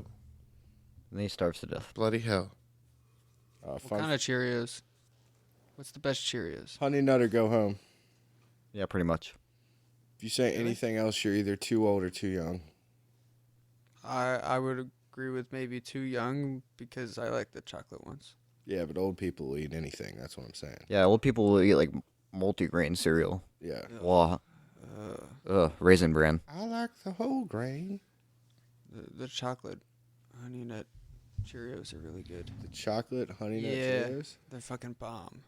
And then he starves to death. Bloody hell. What kind of Cheerios? What's the best Cheerios? Honey Nut or go home. Yeah, pretty much. If you say anything else, you're either too old or too young. I would agree with maybe too young because I like the chocolate ones. Yeah, but old people will eat anything. That's what I'm saying. Yeah, old people will eat like multi-grain cereal. Yeah. Wow. Raisin Bran. I like the whole grain. The chocolate Honey Nut Cheerios are really good. The chocolate Honey Nut Yeah. Cheerios. They're fucking bomb.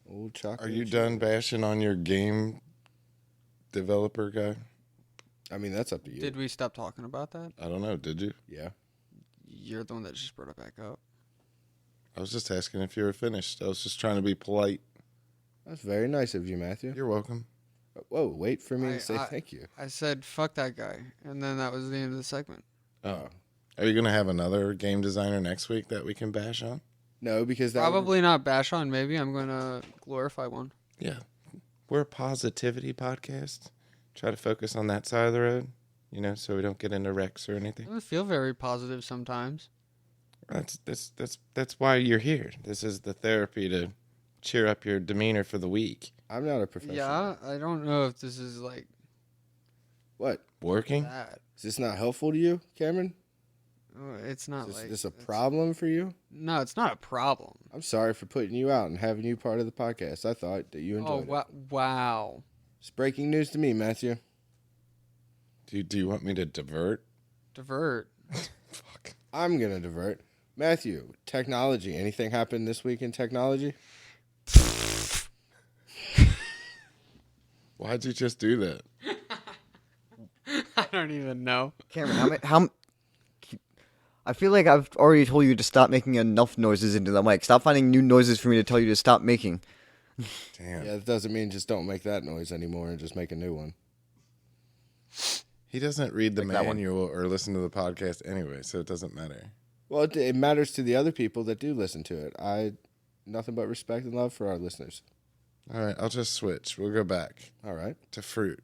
Old chocolate. Are you Cheerios. done bashing on your game developer guy? I mean, that's up to you. Did we stop talking about that? I don't know. Did you? Yeah. You're the one that just brought it back up. I was just asking if you were finished. I was just trying to be polite. That's very nice of you, Matthew. You're welcome. Whoa, wait for me I- to say I- thank you. I said, fuck that guy. And then that was the end of the segment. Oh. Are you going to have another game designer next week that we can bash on? No, because that would- Probably not bash on. Maybe I'm going to glorify one. Yeah. We're a positivity podcast. Try to focus on that side of the road, so we don't get into wrecks or I anything. don't feel very positive sometimes. That's why you're here. This is the therapy to cheer up your demeanor for the week. I'm not a professional. Yeah, I don't know if this is like What? Working? that. Is this not helpful to you, Cameron? It's not Is like this a it's- problem for you? No, it's not a problem. I'm sorry for putting you out and having you part of the podcast. I thought that you Oh enjoyed it. wow! It's breaking news to me, Matthew. Do you want me to divert? Divert. Fuck. I'm going to divert. Matthew, technology. Anything happened this week in technology? Why'd you just do that? I don't even know. Cameron, I feel like I've already told you to stop making enough noises into the mic. Stop finding new noises for me to tell you to stop making. Damn. Yeah, that doesn't mean just don't make that noise anymore and just make a new one. He doesn't read the Like that one. manual or listen to the podcast anyway, so it doesn't matter. Well, it matters to the other people that do listen to it. Nothing but respect and love for our listeners. All right, I'll just switch. We'll go back All right. to fruit.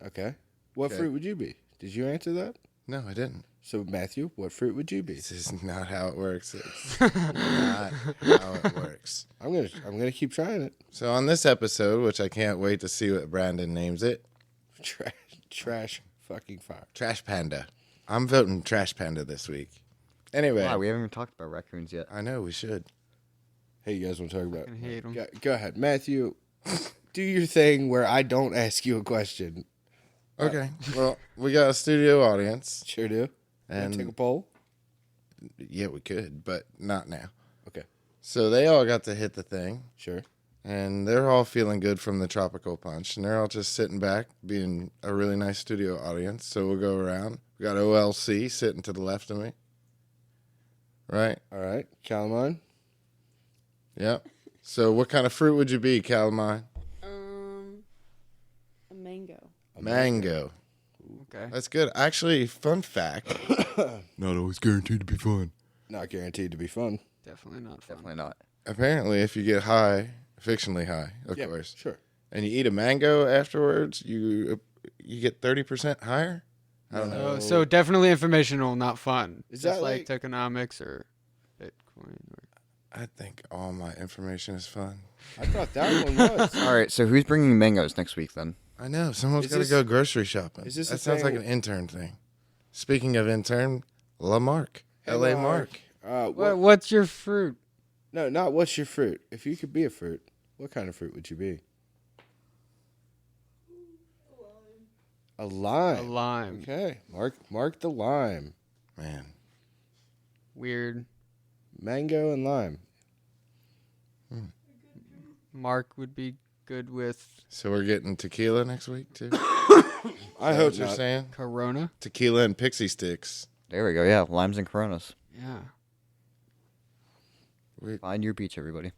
Okay. What Okay. fruit would you be? Did you answer that? No, I didn't. So, Matthew, what fruit would you be? This is not how it works. It's not how it works. I'm gonna keep trying it. So on this episode, which I can't wait to see what Brandon names it, Trash fucking fire. Trash Panda. I'm voting Trash Panda this week. Anyway, Wow, we haven't even talked about raccoons yet. I know we should. Hey, you guys want to talk about? I hate 'em. Go ahead, Matthew. Do your thing where I don't ask you a question. Okay. Well, we got a studio audience, Sure do. And take a and poll. yeah, we could, but not now. Okay. So they all got to hit the thing, Sure. and they're all feeling good from the tropical punch, and they're all just sitting back, being a really nice studio audience. So we'll go around. We got OLC sitting to the left of me. Right? All right. Calamine. Yep. So what kind of fruit would you be, Calamine? A mango. Mango. Okay. That's good. Actually, fun fact. Not always guaranteed to be fun. Not guaranteed to be fun. Definitely not fun. Definitely not. Apparently, if you get high, fictionally high, of Yeah, course, sure. and you eat a mango afterwards, you get 30% higher. I don't know. So definitely informational, not fun. Is Just that like like- tokenomics or Bitcoin? Or... I think all my information is fun. I thought that one was. All right, so who's bringing mangoes next week then? I know. Someone's Is got to this- go grocery shopping. is this that a sounds like thing- an intern thing. Speaking of intern, Lamarck. L.A. Mark. What's your fruit? No, not what's your fruit. If you could be a fruit, what kind of fruit would you be? A A lime. lime. Okay. Mark the lime. Man. Weird. Mango and lime. Mark would be good with So we're getting tequila next week, too? I Is that hope what you're not. saying? Corona. Tequila and pixie sticks. There we go. Yeah, limes and coronas. Yeah. Find your beach, everybody.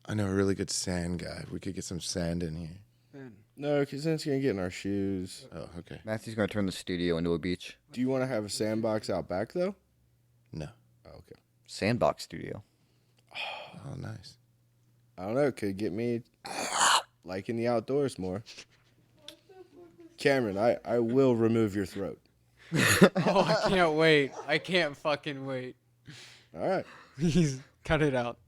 I know a really good sand guy. We could get some sand in here. No, because then it's going to get in our shoes. Oh, okay. Matthew's going to turn the studio into a beach. Do you want to have a sandbox out back, though? No. Oh, okay. Sandbox studio. Oh, nice. I don't know. Could get me liking the outdoors more. Cameron, I will remove your throat. Oh, I can't wait. I can't fucking wait. All right. Please cut it out.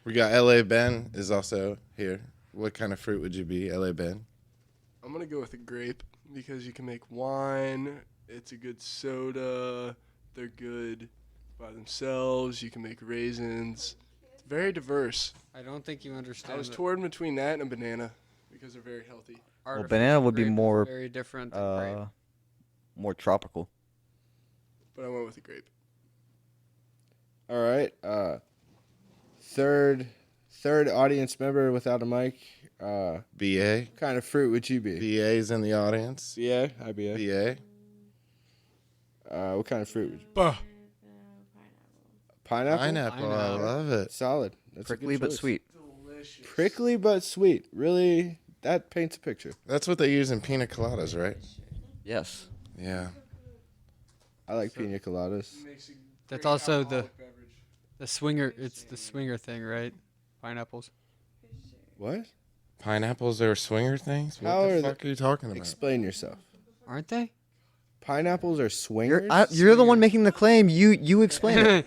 We got L.A. Ben is also here. What kind of fruit would you be, L.A. Ben? I'm gonna go with a grape because you can make wine. It's a good soda. They're good by themselves. You can make raisins. It's very diverse. I don't think you understand. I was that torn between that and a banana because they're very healthy. artificial banana would be grape is more, very different than grape. More tropical. But I went with a grape. All right. Third audience member without a mic. B.A.? What kind of fruit would you be? B.A.'s in the audience. Yeah, I'd be a. B.A.? What kind of fruit would you Bah. Pineapple? Pineapple. I Pineapple. love it. Solid. That's a good Prickly but choice. sweet. Delicious. Prickly but sweet. Really, that paints a picture. That's what they use in pina coladas, right? Yes. Yeah. I like pina coladas. Makes a That's great also alcoholic beverage. the swinger. It's the swinger thing, right? Pineapples. What? Pineapples are swinger things? What How the are fuck are you talking about? Explain yourself. Aren't they? Pineapples are swingers. You're the one making the claim. You explain it.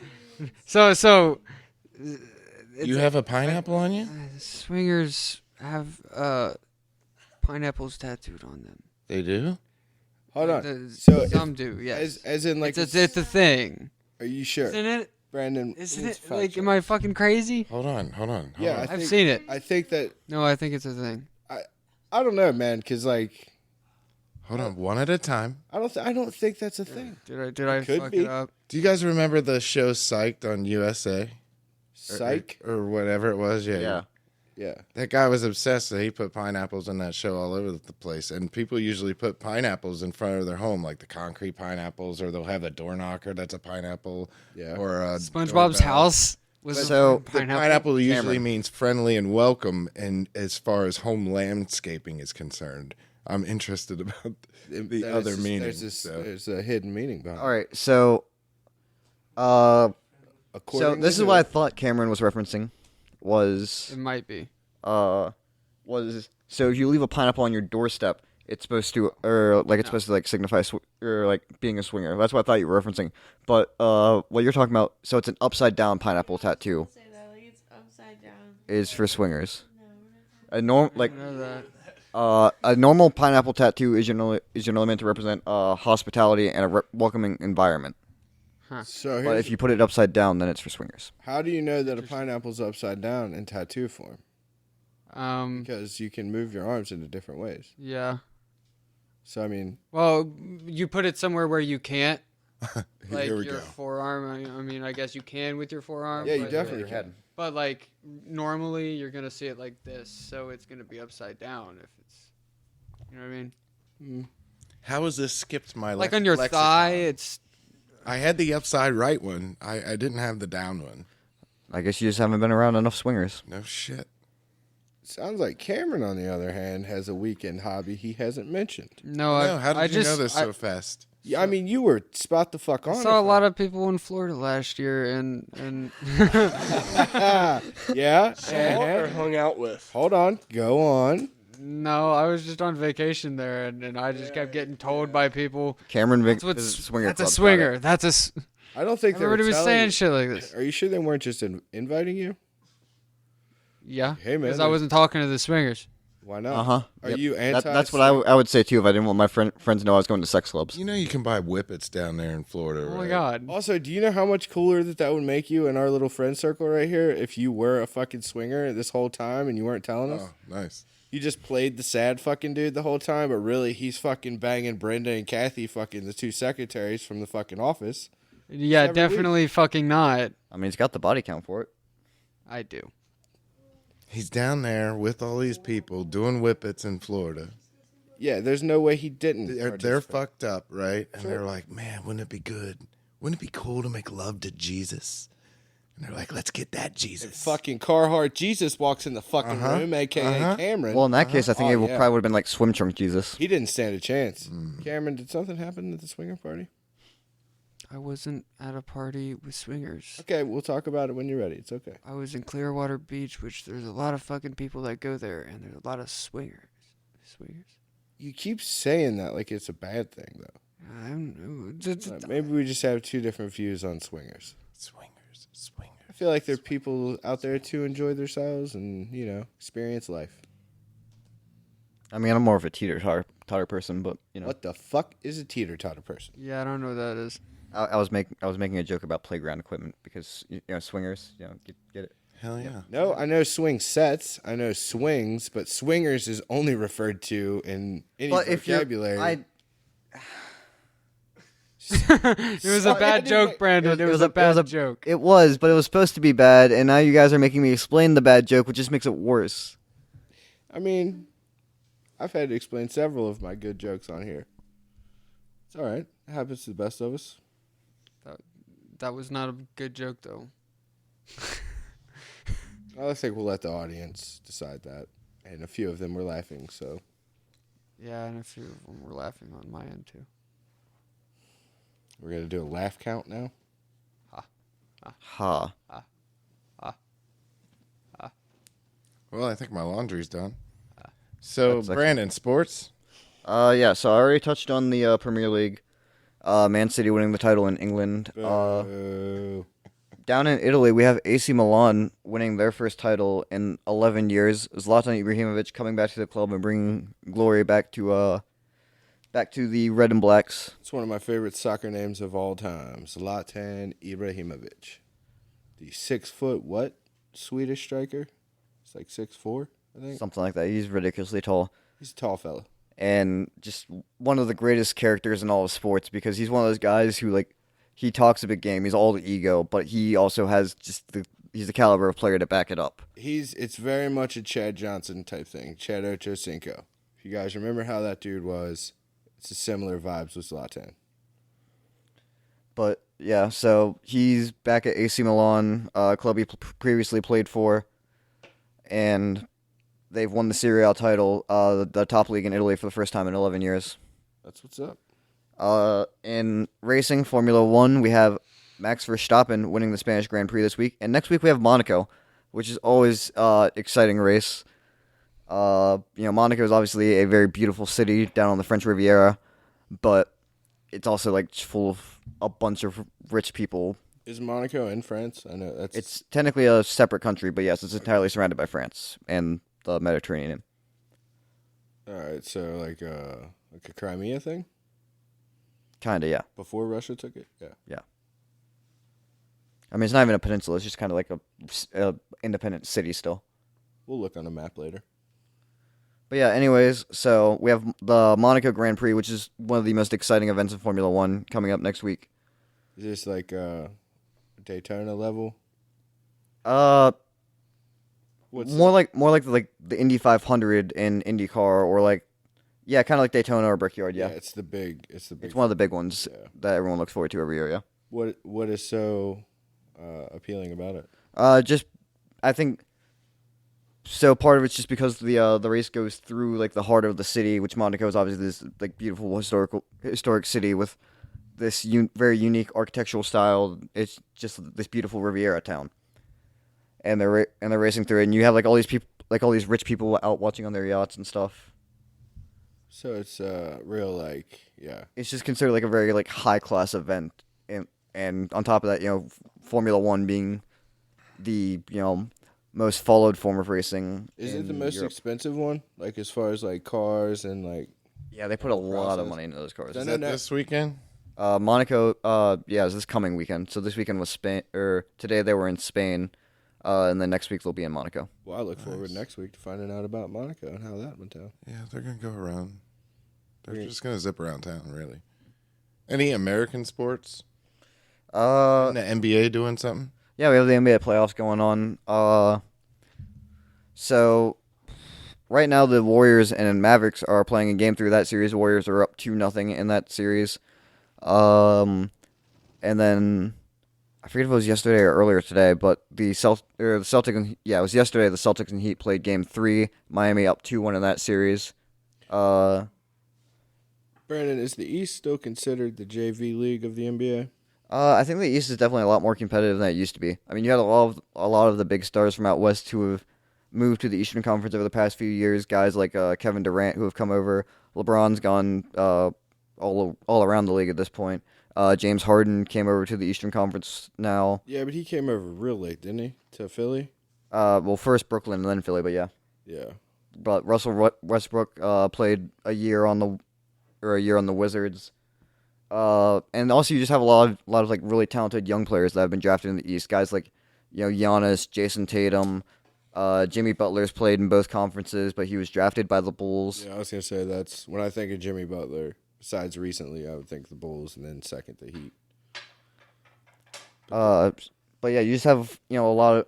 So You have a pineapple on you? swingers have pineapples tattooed on them. They do? Hold on. The- So some do, yes. as in like, it's a thing, are you sure, isn't it? Brandon? Isn't please it? fact Like, check. am I fucking crazy? Hold on. Yeah, on. I I've think- seen it. I think that No, I think it's a thing. I don't know, man, because like Hold on. One at a time. I I don't think that's a thing. Did I could fuck be. it up? Do you guys remember the show Psyched on USA Psych. or whatever it was? Yeah. Yeah. That guy was obsessed that he put pineapples in that show all over the place. And people usually put pineapples in front of their home, like the concrete pineapples, or they'll have a door knocker that's a pineapple. Yeah. Or a SpongeBob's doorbell. house was So, a The pineapple. pineapple usually Cameron. means friendly and welcome, and as far as home landscaping is concerned, I'm interested about the That other is- meanings. There's a hidden meaning behind. All right. So, so According this to is what I thought Cameron was referencing. It might be. Was so if you leave a pineapple on your doorstep, it's supposed to, or like it's supposed to like signify or like being a swinger. That's what I thought you were referencing. But what you're talking about, so it's an upside down pineapple tattoo Say that like it's upside down. is for swingers. No, we're not A I know that. a normal pineapple tattoo is generally meant to represent hospitality and a welcoming environment. So But here's, if you put it upside down, then it's for swingers. how do you know that a pineapple's upside down in tattoo form? Um, Because you can move your arms into different ways. yeah. So I mean, Well, you put it somewhere where you can't. Like Here we your go. forearm. I mean, I guess you can with your forearm. yeah, you but- definitely can. But like normally, you're gonna see it like this, so it's gonna be upside down if it's. You know what I mean? How has this skipped my Like on your lexicon? thigh, it's. I had the upside right one. I didn't have the down one. I guess you just haven't been around enough swingers. No shit. Sounds like Cameron, on the other hand, has a weekend hobby he hasn't mentioned. No, No, how did I you just, know this I, so fast? Yeah, I mean, you were spot the fuck on. I saw a lot of people in Florida last year, and Yeah. Or uh-huh. hung out with. Hold on. Go on. no, I was just on vacation there, and I just kept getting told by people. Cameron That's visits what's swinger that's a clubs, got swinger. it. That's a. I don't think they were Everybody was telling saying you- shit like this. Are you sure they weren't just inviting you? Yeah, Hey, man, because I there's- wasn't talking to the swingers. Why not? Uh-huh. Are Yep. you anti? That's what I would say too if I didn't want my friends to know I was going to sex clubs. You know you can buy whippets down there in Florida, Oh right? my god. Also, do you know how much cooler that would make you in our little friend circle right here if you were a fucking swinger this whole time and you weren't telling us? Oh, nice. You just played the sad fucking dude the whole time, but really he's fucking banging Brenda and Kathy, fucking the two secretaries from the fucking office. Yeah, Every week. definitely fucking not. I mean, he's got the body count for it. I do. He's down there with all these people doing whippets in Florida. Yeah, there's no way he didn't. They're participate. fucked up, right? And they're like, man, wouldn't it be good? Wouldn't it be cool to make love to Jesus? And they're like, let's get that Jesus. Fucking Carhartt Jesus walks in the fucking room, aka Cameron. Well, in that case, I think Oh, it yeah. probably would have been like swim trunk Jesus. He didn't stand a chance. Mm. Cameron, did something happen at the swinger party? I wasn't at a party with swingers. Okay, we'll talk about it when you're ready. It's okay. I was in Clearwater Beach, which there's a lot of fucking people that go there, and there's a lot of swingers. Swingers? You keep saying that like it's a bad thing, though. I don't know. Maybe we just have two different views on swingers. Swingers, swingers. I feel like there are people out there to enjoy themselves and, experience life. I mean, I'm more of a teeter-totter person, but you know, What the fuck is a teeter-totter person? Yeah, I don't know what that is. I was making a joke about playground equipment because swingers, get it. Hell yeah. No, I know swing sets. I know swings, but swingers is only referred to in any But if you're, vocabulary. It was a bad joke, Brandon. It was a bad joke. It was, but it was supposed to be bad, and now you guys are making me explain the bad joke, which just makes it worse. I mean, I've had to explain several of my good jokes on here. It's all right. It happens to the best of us. That was not a good joke, though. I think we'll let the audience decide that. And a few of them were laughing, so. Yeah, and a few of them were laughing on my end, too. We're going to do a laugh count now. Ha. Well, I think my laundry's done. So, That's actually- Brandon, sports? Yeah. So I already touched on the Premier League. Man City winning the title in England. Boo. Down in Italy, we have AC Milan winning their first title in 11 years. Zlatan Ibrahimovic coming back to the club and bringing glory back to the Red and Blacks. It's one of my favorite soccer names of all time. Zlatan Ibrahimovic. The 6 foot what? Swedish striker? It's like 6'4", I think. Something like that. He's ridiculously tall. He's a tall fella. and just one of the greatest characters in all of sports because he's one of those guys who like he talks a big game. He's all the ego, but he also has he's the caliber of player to back it up. It's very much a Chad Johnson type thing. Chad Ochocinco. If you guys remember how that dude was, it's a similar vibes with Zlatan. But yeah, so he's back at AC Milan, club he previously played for, and they've won the Serie A title, the top league in Italy for the first time in 11 years. That's what's up. In racing, Formula One, we have Max Verstappen winning the Spanish Grand Prix this week, and next week we have Monaco, which is always exciting race. Monaco is obviously a very beautiful city down on the French Riviera, but it's also like full of a bunch of rich people. Is Monaco in France? I know It's technically a separate country, but yes, it's entirely surrounded by France and the Mediterranean. All right, so like a Crimea thing Kinda, yeah. before Russia took it. Yeah. I mean, it's not even a peninsula; it's just kind of like a independent city still. We'll look on a map later. But yeah, anyways, so we have the Monaco Grand Prix, which is one of the most exciting events in Formula One, coming up next week. Is this like Daytona level? What's More like the Indy 500 in IndyCar, or like, yeah, kind of like Daytona or Brickyard. Yeah, It's the big. it's one of the big ones that everyone looks forward to every year. Yeah. What is so appealing about it? Just I think. So part of it's just because the race goes through like the heart of the city, which Monaco is obviously this like beautiful historic city with this very unique architectural style. It's just this beautiful Riviera town, and they're racing through it, and you have like all these rich people out watching on their yachts and stuff. So it's real like It's just considered like a very like high class event, and on top of that, Formula One being the most followed form of racing. Is it the in most Europe. expensive one? Like as far as like cars and like Yeah, they put a lot of process. money into those cars. No, Is no, that no. this weekend? Monaco, it's this coming weekend. So this weekend was Spain, or today they were in Spain, and then next week they'll be in Monaco. Well, I look forward next week to finding out about Monaco and how that went down. Yeah, they're gonna go around. They're just gonna zip around town, really. Any American sports? Uh, The NBA doing something? yeah, we have the NBA playoffs going on. So right now the Warriors and Mavericks are playing a game through that series. The Warriors are up 2-0 in that series. And then I forget if it was yesterday or earlier today, but the Celtics and, it was yesterday. The Celtics and Heat played Game 3. Miami up 2-1 in that series. Brandon, is the East still considered the JV league of the NBA? I think the East is definitely a lot more competitive than it used to be. I mean, you had a lot of the big stars from out west who have moved to the Eastern Conference over the past few years. Guys like Kevin Durant who have come over. LeBron's gone all around the league at this point. James Harden came over to the Eastern Conference now. Yeah, but he came over real late, didn't he? To Philly? Well, first Brooklyn and then Philly, but yeah. Yeah. But Russell Westbrook played a year on the Wizards. And also you just have a lot of like really talented young players that have been drafted in the East. Guys like Giannis, Jason Tatum, Jimmy Butler's played in both conferences, but he was drafted by the Bulls. Yeah, I was gonna say that's when I think of Jimmy Butler. Besides recently, I would think the Bulls and then second the Heat. But yeah, you just have a lot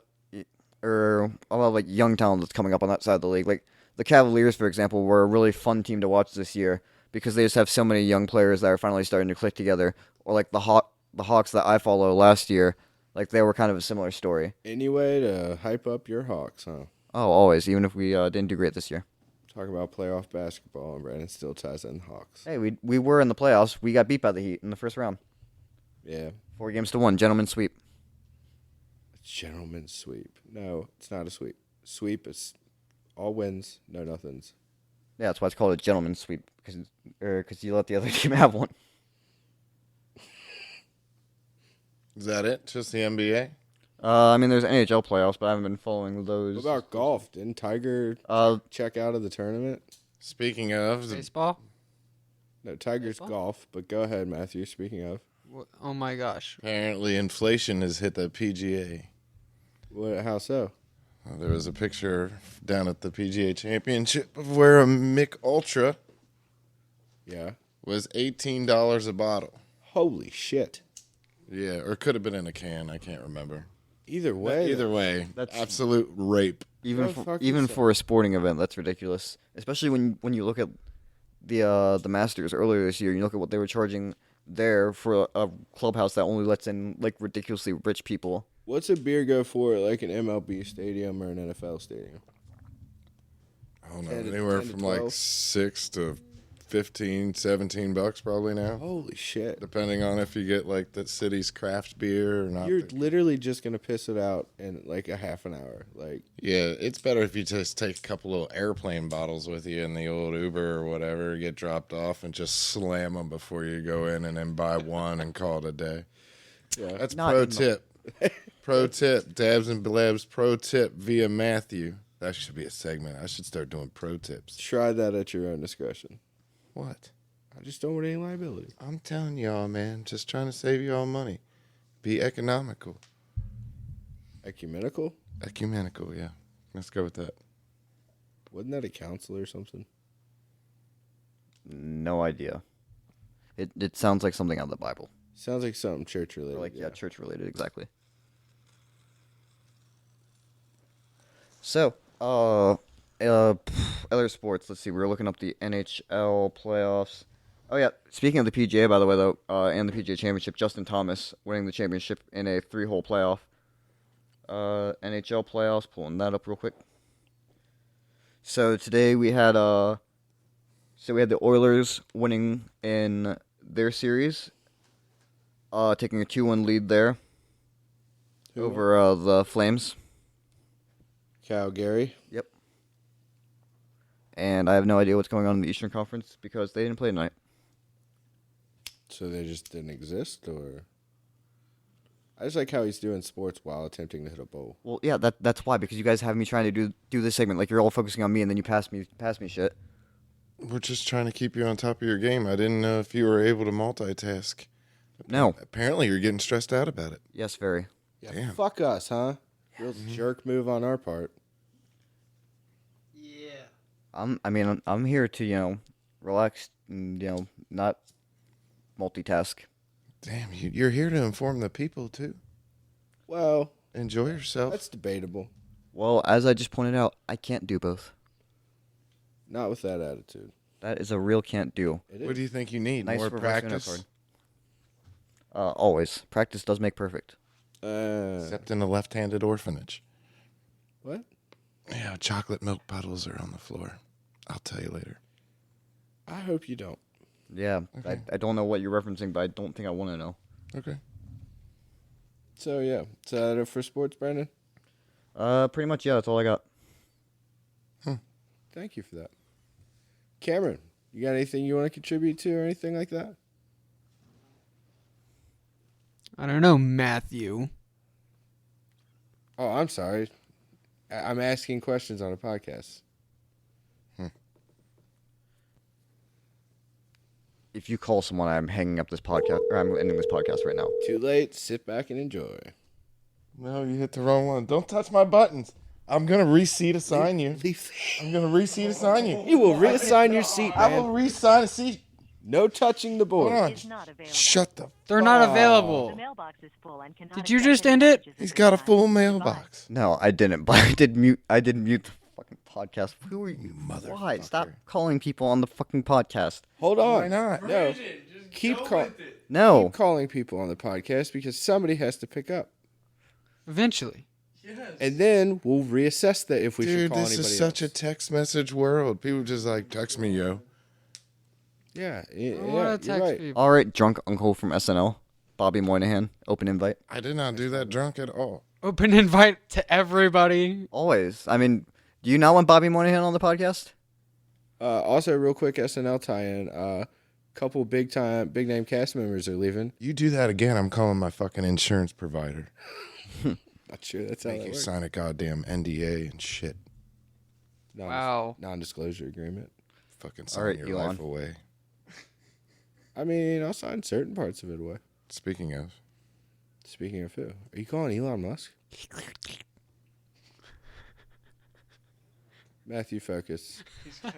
of like young talent that's coming up on that side of the league. Like the Cavaliers, for example, were a really fun team to watch this year because they just have so many young players that are finally starting to click together. Or like the Hawks that I follow last year, like they were kind of a similar story. Any way to hype up your Hawks, huh? Oh, always, even if we didn't do great this year. Talk about playoff basketball, and Brandon still ties in Hawks. Hey, we were in the playoffs. We got beat by the Heat in the first round. Yeah. 4-1, gentleman's sweep. Gentleman's sweep. No, it's not a sweep. Sweep is all wins, no nothings. Yeah, that's why it's called a gentleman's sweep because you let the other team have one. Is that it? Just the NBA? I mean, there's NHL playoffs, but I haven't been following those. What about golf? Didn't Tiger check out of the tournament? Speaking of, Baseball? No, Tiger's golf, but go ahead, Matthew. Speaking of. Oh my gosh. apparently inflation has hit the PGA. How so? There was a picture down at the PGA Championship of where a Mick Ultra Yeah. was $18 a bottle. Holy shit. Yeah, or it could have been in a can. I can't remember. Either way. Either way, That's- absolute rape. Even Go for, fuck even yourself. for a sporting event, that's ridiculous. Especially when you look at the Masters earlier this year, you look at what they were charging there for a clubhouse that only lets in like ridiculously rich people. What's a beer go for at like an MLB stadium or an NFL stadium? I don't know, 10 to- anywhere 10 to from like 12. 6 to 15, $17 probably now. Holy shit. Depending on if you get like the city's craft beer or not. You're literally just going to piss it out in like a half an hour. Like, Yeah, it's better if you just take a couple little airplane bottles with you in the old Uber or whatever, get dropped off, and just slam them before you go in, and then buy one and call it a day. yeah. That's Not pro in the- tip. Pro tip. Dabs and Blabs pro tip via Matthew. That should be a segment. I should start doing pro tips. Try that at your own discretion. What? I just don't want any liability. I'm telling y'all, man. Just trying to save y'all money. Be economical. Ecumenical? Ecumenical, yeah. Let's go with that. Wasn't that a council or something? No idea. It sounds like something out of the Bible. Sounds like something church Or related. like church related exactly. So, other sports. Let's see. We were looking up the NHL playoffs. Oh yeah. Speaking of the PGA, by the way, though, and the PGA Championship, Justin Thomas winning the championship in a 3-hole playoff. NHL playoffs. Pulling that up real quick. So today we had the Oilers winning in their series, taking a 2-1 lead there over the Flames. Calgary. Yep. And I have no idea what's going on in the Eastern Conference because they didn't play tonight. So they just didn't exist, or I just like how he's doing sports while attempting to hit a bowl. Well, yeah, that's why, because you guys have me trying to do this segment like you're all focusing on me and then you pass me shit. We're just trying to keep you on top of your game. I didn't know if you were able to multitask. No. Apparently, you're getting stressed out about it. Yes, very. Yeah, Damn. fuck us, huh? Real jerk move on our part. I'm here to, relax and, not multitask. Damn, you're here to inform the people, too. Well, Enjoy yourself. that's debatable. Well, as I just pointed out, I can't do both. Not with that attitude. That is a real can't do. It What is. do you think you need? Nice More reverse practice? unitard. Always. Practice does make perfect. Except in a left-handed orphanage. What? Yeah, chocolate milk puddles are on the floor. I'll tell you later. I hope you don't. Yeah, Okay. I don't know what you're referencing, but I don't think I want to know. Okay. So yeah, is that it for sports, Brandon? Pretty much, yeah, that's all I got. Thank you for that. Cameron, you got anything you want to contribute to or anything like that? I don't know, Matthew. Oh, I'm sorry. I'm asking questions on a podcast. If you call someone, I'm hanging up this podcast, or I'm ending this podcast right now. Too late. Sit back and enjoy. No, you hit the wrong one. Don't touch my buttons. I'm going to reseat assign you. I'm going to reseat assign you. You will reassign your seat, I will man. reassign a seat. No touching the Hold board. on. Is not available. Shut the. They're not The available. mailbox is full and cannot Did you accept just any end it? messages at He's this got a time. full Goodbye. mailbox. No, I didn't, but I did mute the fucking podcast. Who are you? Why? Motherfucker. Stop calling people on the fucking podcast. Hold on. Why not? No. Keep No. calling people on the podcast because somebody has to pick up. Eventually. And then we'll reassess that if we should Dude, call this anybody is such a else. text message world. People just like, text me, yo. Yeah, I yeah, want you're to text right. people. All right, drunk uncle from SNL, Bobby Moynihan, open invite. I did not do that drunk at all. Open invite to everybody. Always. I mean, do you not want Bobby Moynihan on the podcast? Also, real quick SNL tie-in. Couple big name cast members are leaving. You do that again, I'm calling my fucking insurance provider. Not sure that's how Make that you works. sign a goddamn NDA and shit. Wow. Non-disclosure agreement. Fucking sign right, your Elon. life away. I mean, I'll sign certain parts of it away. Speaking of, Speaking of who, are you calling Elon Musk? Matthew, focus.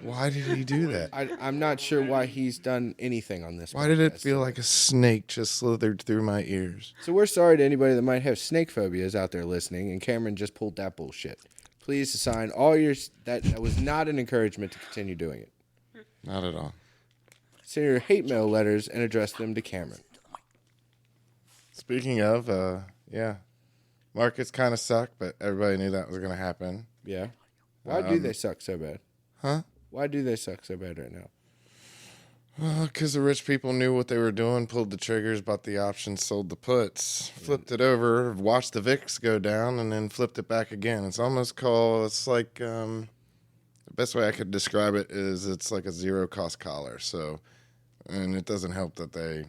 Why did he do that? I'm not sure why he's done anything on this. Why did it podcast feel today. like a snake just slithered through my ears? So we're sorry to anybody that might have snake phobias out there listening, and Cameron just pulled that bullshit. Please assign all your that was not an encouragement to continue doing it. Not at all. Send your hate mail letters and address them to Cameron. Speaking of, yeah, markets kind of suck, but everybody knew that was going to happen. Yeah. Why do they suck so bad? Huh? Why do they suck so bad right now? Because the rich people knew what they were doing, pulled the triggers, bought the options, sold the puts, flipped it over, watched the VIX go down, and then flipped it back again. It's like, the best way I could describe it is it's like a zero-cost collar. So, and it doesn't help that they,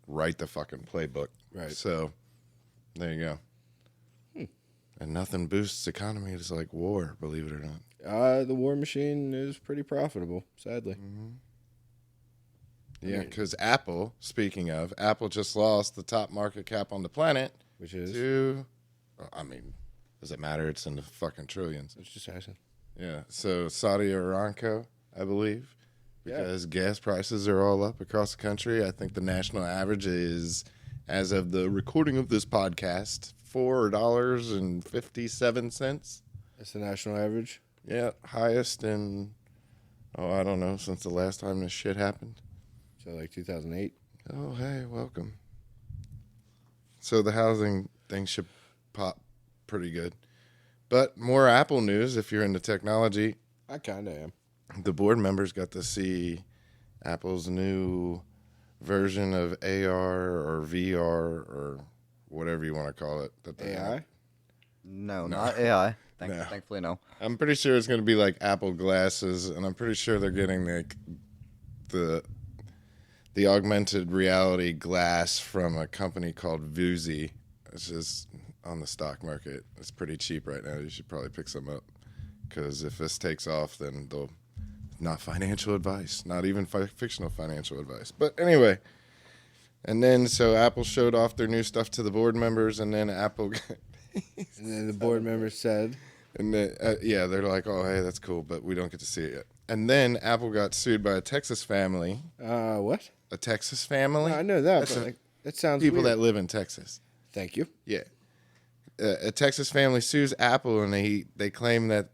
write the fucking playbook. Right. So, there you go. And nothing boosts economies like war, believe it or not. The war machine is pretty profitable, sadly. Yeah, because Apple, speaking of, Apple just lost the top market cap on the planet Which is to, does it matter? It's in the fucking trillions. it's just asking. Yeah, so Saudi Aramco, I believe, because gas prices are all up across the country. I think the national average is, as of the recording of this podcast, $4.57. That's the national average. Yeah, highest in, I don't know, since the last time this shit happened. So like 2008. Oh, hey, welcome. So the housing thing should pop pretty good. But more Apple news if you're into technology. I kind of am. The board members got to see Apple's new version of AR or VR or whatever you want to call it. That they have. AI. No, not AI. No. Thankfully, no. I'm pretty sure it's going to be like Apple glasses, and I'm pretty sure they're getting the augmented reality glass from a company called Vuzi. It's just on the stock market. It's pretty cheap right now. You should probably pick some up, because if this takes off, then they'll not financial advice, not even fictional financial advice. But anyway, and then so Apple showed off their new stuff to the board members, and then Apple. And then the board members said, And then, they're like, oh, hey, that's cool, but we don't get to see it yet. And then Apple got sued by a Texas family. what? A Texas family? No, I know that, That's but that sounds people weird. that live in Texas. Thank you. Yeah. A Texas family sues Apple, and they claim that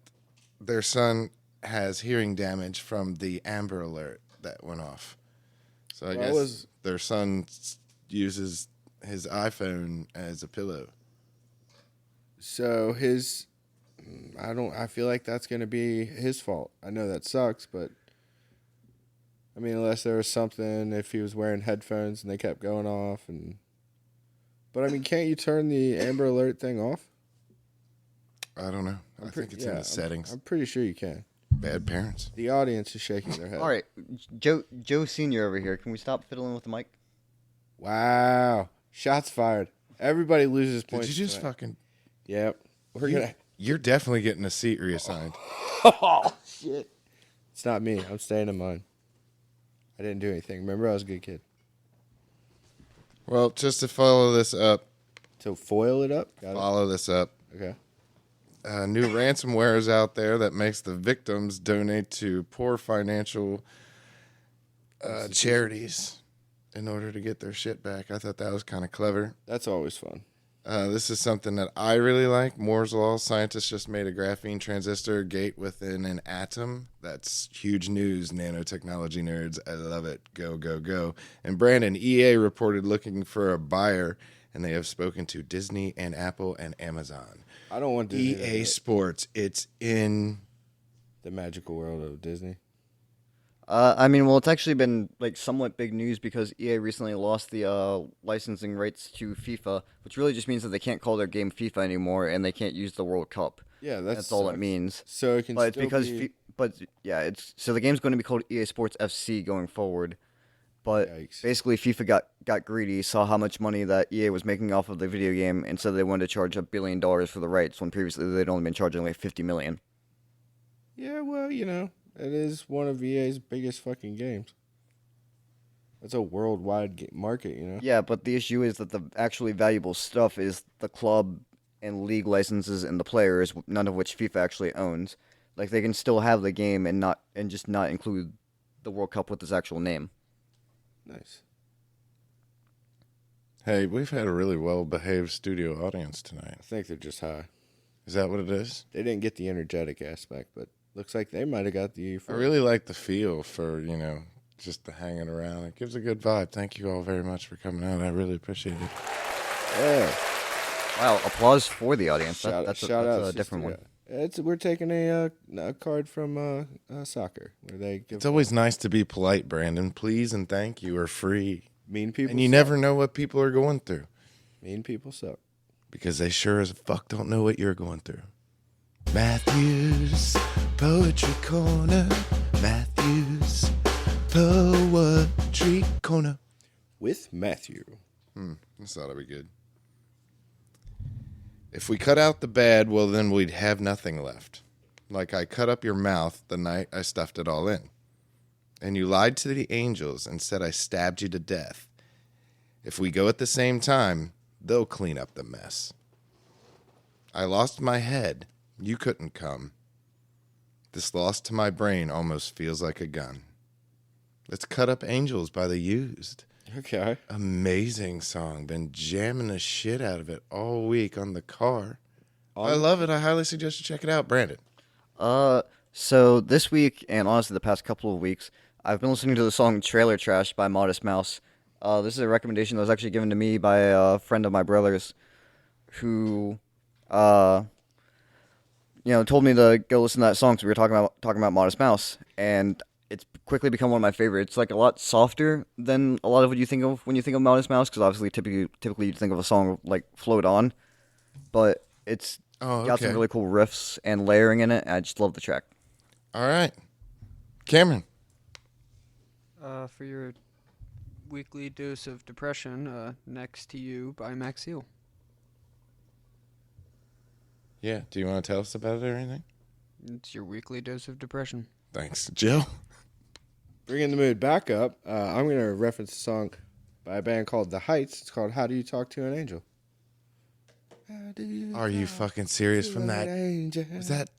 their son has hearing damage from the Amber Alert that went off. So I guess their son uses his iPhone as a pillow. So I feel like that's going to be his fault. I know that sucks, but I mean, unless there was something, if he was wearing headphones and they kept going off, but I mean, can't you turn the Amber Alert thing off? I don't know. I think it's in the settings. I'm pretty sure you can. Bad parents. The audience is shaking their head. All right, Joe Senior over here. Can we stop fiddling with the mic? Wow. Shots fired. Everybody loses points. Did you just tonight. fucking... Yep. We're going to... You're definitely getting a seat reassigned. Oh, shit. It's not me. I'm staying in mine. I didn't do anything. Remember, I was a good kid. Well, just to follow this up, So foil it up? Got it? Okay. New ransomware is out there that makes the victims donate to poor financial charities in order to get their shit back. I thought that was kind of clever. That's always fun. This is something that I really like. Moore's Law. Scientists just made a graphene transistor gate within an atom. That's huge news, nanotechnology nerds. I love it. Go, go, go. And Brandon, EA reported looking for a buyer, and they have spoken to Disney and Apple and Amazon. I don't want Disney to EA hit Sports. It's in... the magical world of Disney. It's actually been like somewhat big news because EA recently lost the licensing rights to FIFA, which really just means that they can't call their game FIFA anymore and they can't use the World Cup. Yeah, that's all it means. So it can But still because be... so the game's going to be called EA Sports FC going forward. But Yikes. basically, FIFA got greedy, saw how much money that EA was making off of the video game, and so they wanted to charge $1 billion for the rights when previously they'd only been charging like $50 million. Yeah, well, it is one of EA's biggest fucking games. That's a worldwide market, Yeah, but the issue is that the actually valuable stuff is the club and league licenses and the players, none of which FIFA actually owns. Like they can still have the game and just not include the World Cup with its actual name. Nice. Hey, we've had a really well-behaved studio audience I tonight. think they're just high. Is that what it is? They didn't get the energetic aspect, but looks like they might have got the. I really like the feel for, just the hanging around. It gives a good vibe. Thank you all very much for coming out. I really appreciate it. Yeah. Wow, applause for the audience. That's Shout out a to different one. We're taking a card from soccer where they give It's always nice to be polite, Brandon. Please and thank you are free. mean people. And you suck. never know what people are going through Mean people suck. because they sure as fuck don't know what you're going through. Matthews Poetry Corner. Matthews Poetry Corner. With Matthew. This ought to be good. If we cut out the bad, well, then we'd have nothing left. Like I cut up your mouth the night I stuffed it all in. And you lied to the angels and said I stabbed you to death. If we go at the same time, they'll clean up the mess. I lost my head. You couldn't come. This loss to my brain almost feels like a gun. Let's cut up Angels by the Used. Okay. Amazing song. Been jamming the shit out of it all week on the car. I love it. I highly suggest you check it out, Brandon. So this week, and honestly the past couple of weeks, I've been listening to the song Trailer Trash by Modest Mouse. This is a recommendation that was actually given to me by a friend of my brother's who, told me to go listen to that song. So we were talking about Modest Mouse, and it's quickly become one of my favorites. It's like a lot softer than a lot of what you think of when you think of Modest Mouse, because obviously typically you think of a song like Float On, but it's got some really cool riffs and layering in it. And I just love the track. All right. Cameron. For your weekly dose of depression, Next to You by Max Seal. Yeah. Do you want to tell us about it or anything? It's your weekly dose of depression. Thanks. Jill? Bringing the mood back up, I'm going to reference a song by a band called The Heights. It's called How Do You Talk to an Angel? Are you fucking serious from that? Angel. Was that?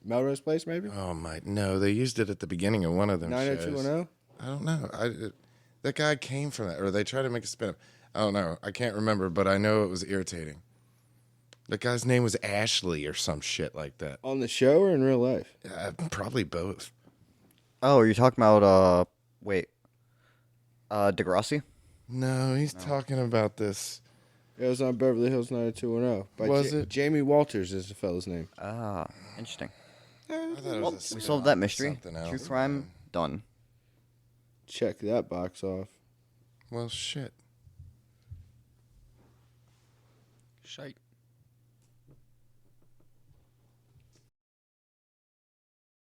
Melrose Place, maybe? Oh, my. No, they used it at the beginning of one of them shows. 90210? I don't know. That guy came from that, or they tried to make a spin-off. I don't know. I can't remember, but I know it was irritating. That guy's name was Ashley or some shit like that. On the show or in real life? Probably both. Oh, you're talking about Degrassi? No, he's talking about this. It was on Beverly Hills 90210. By Was it? Jamie Walters is the fellow's name. Ah, interesting. I thought it was a We spin-off solved that of mystery. something else. True crime done. Check that box off. Well, shit. Shite.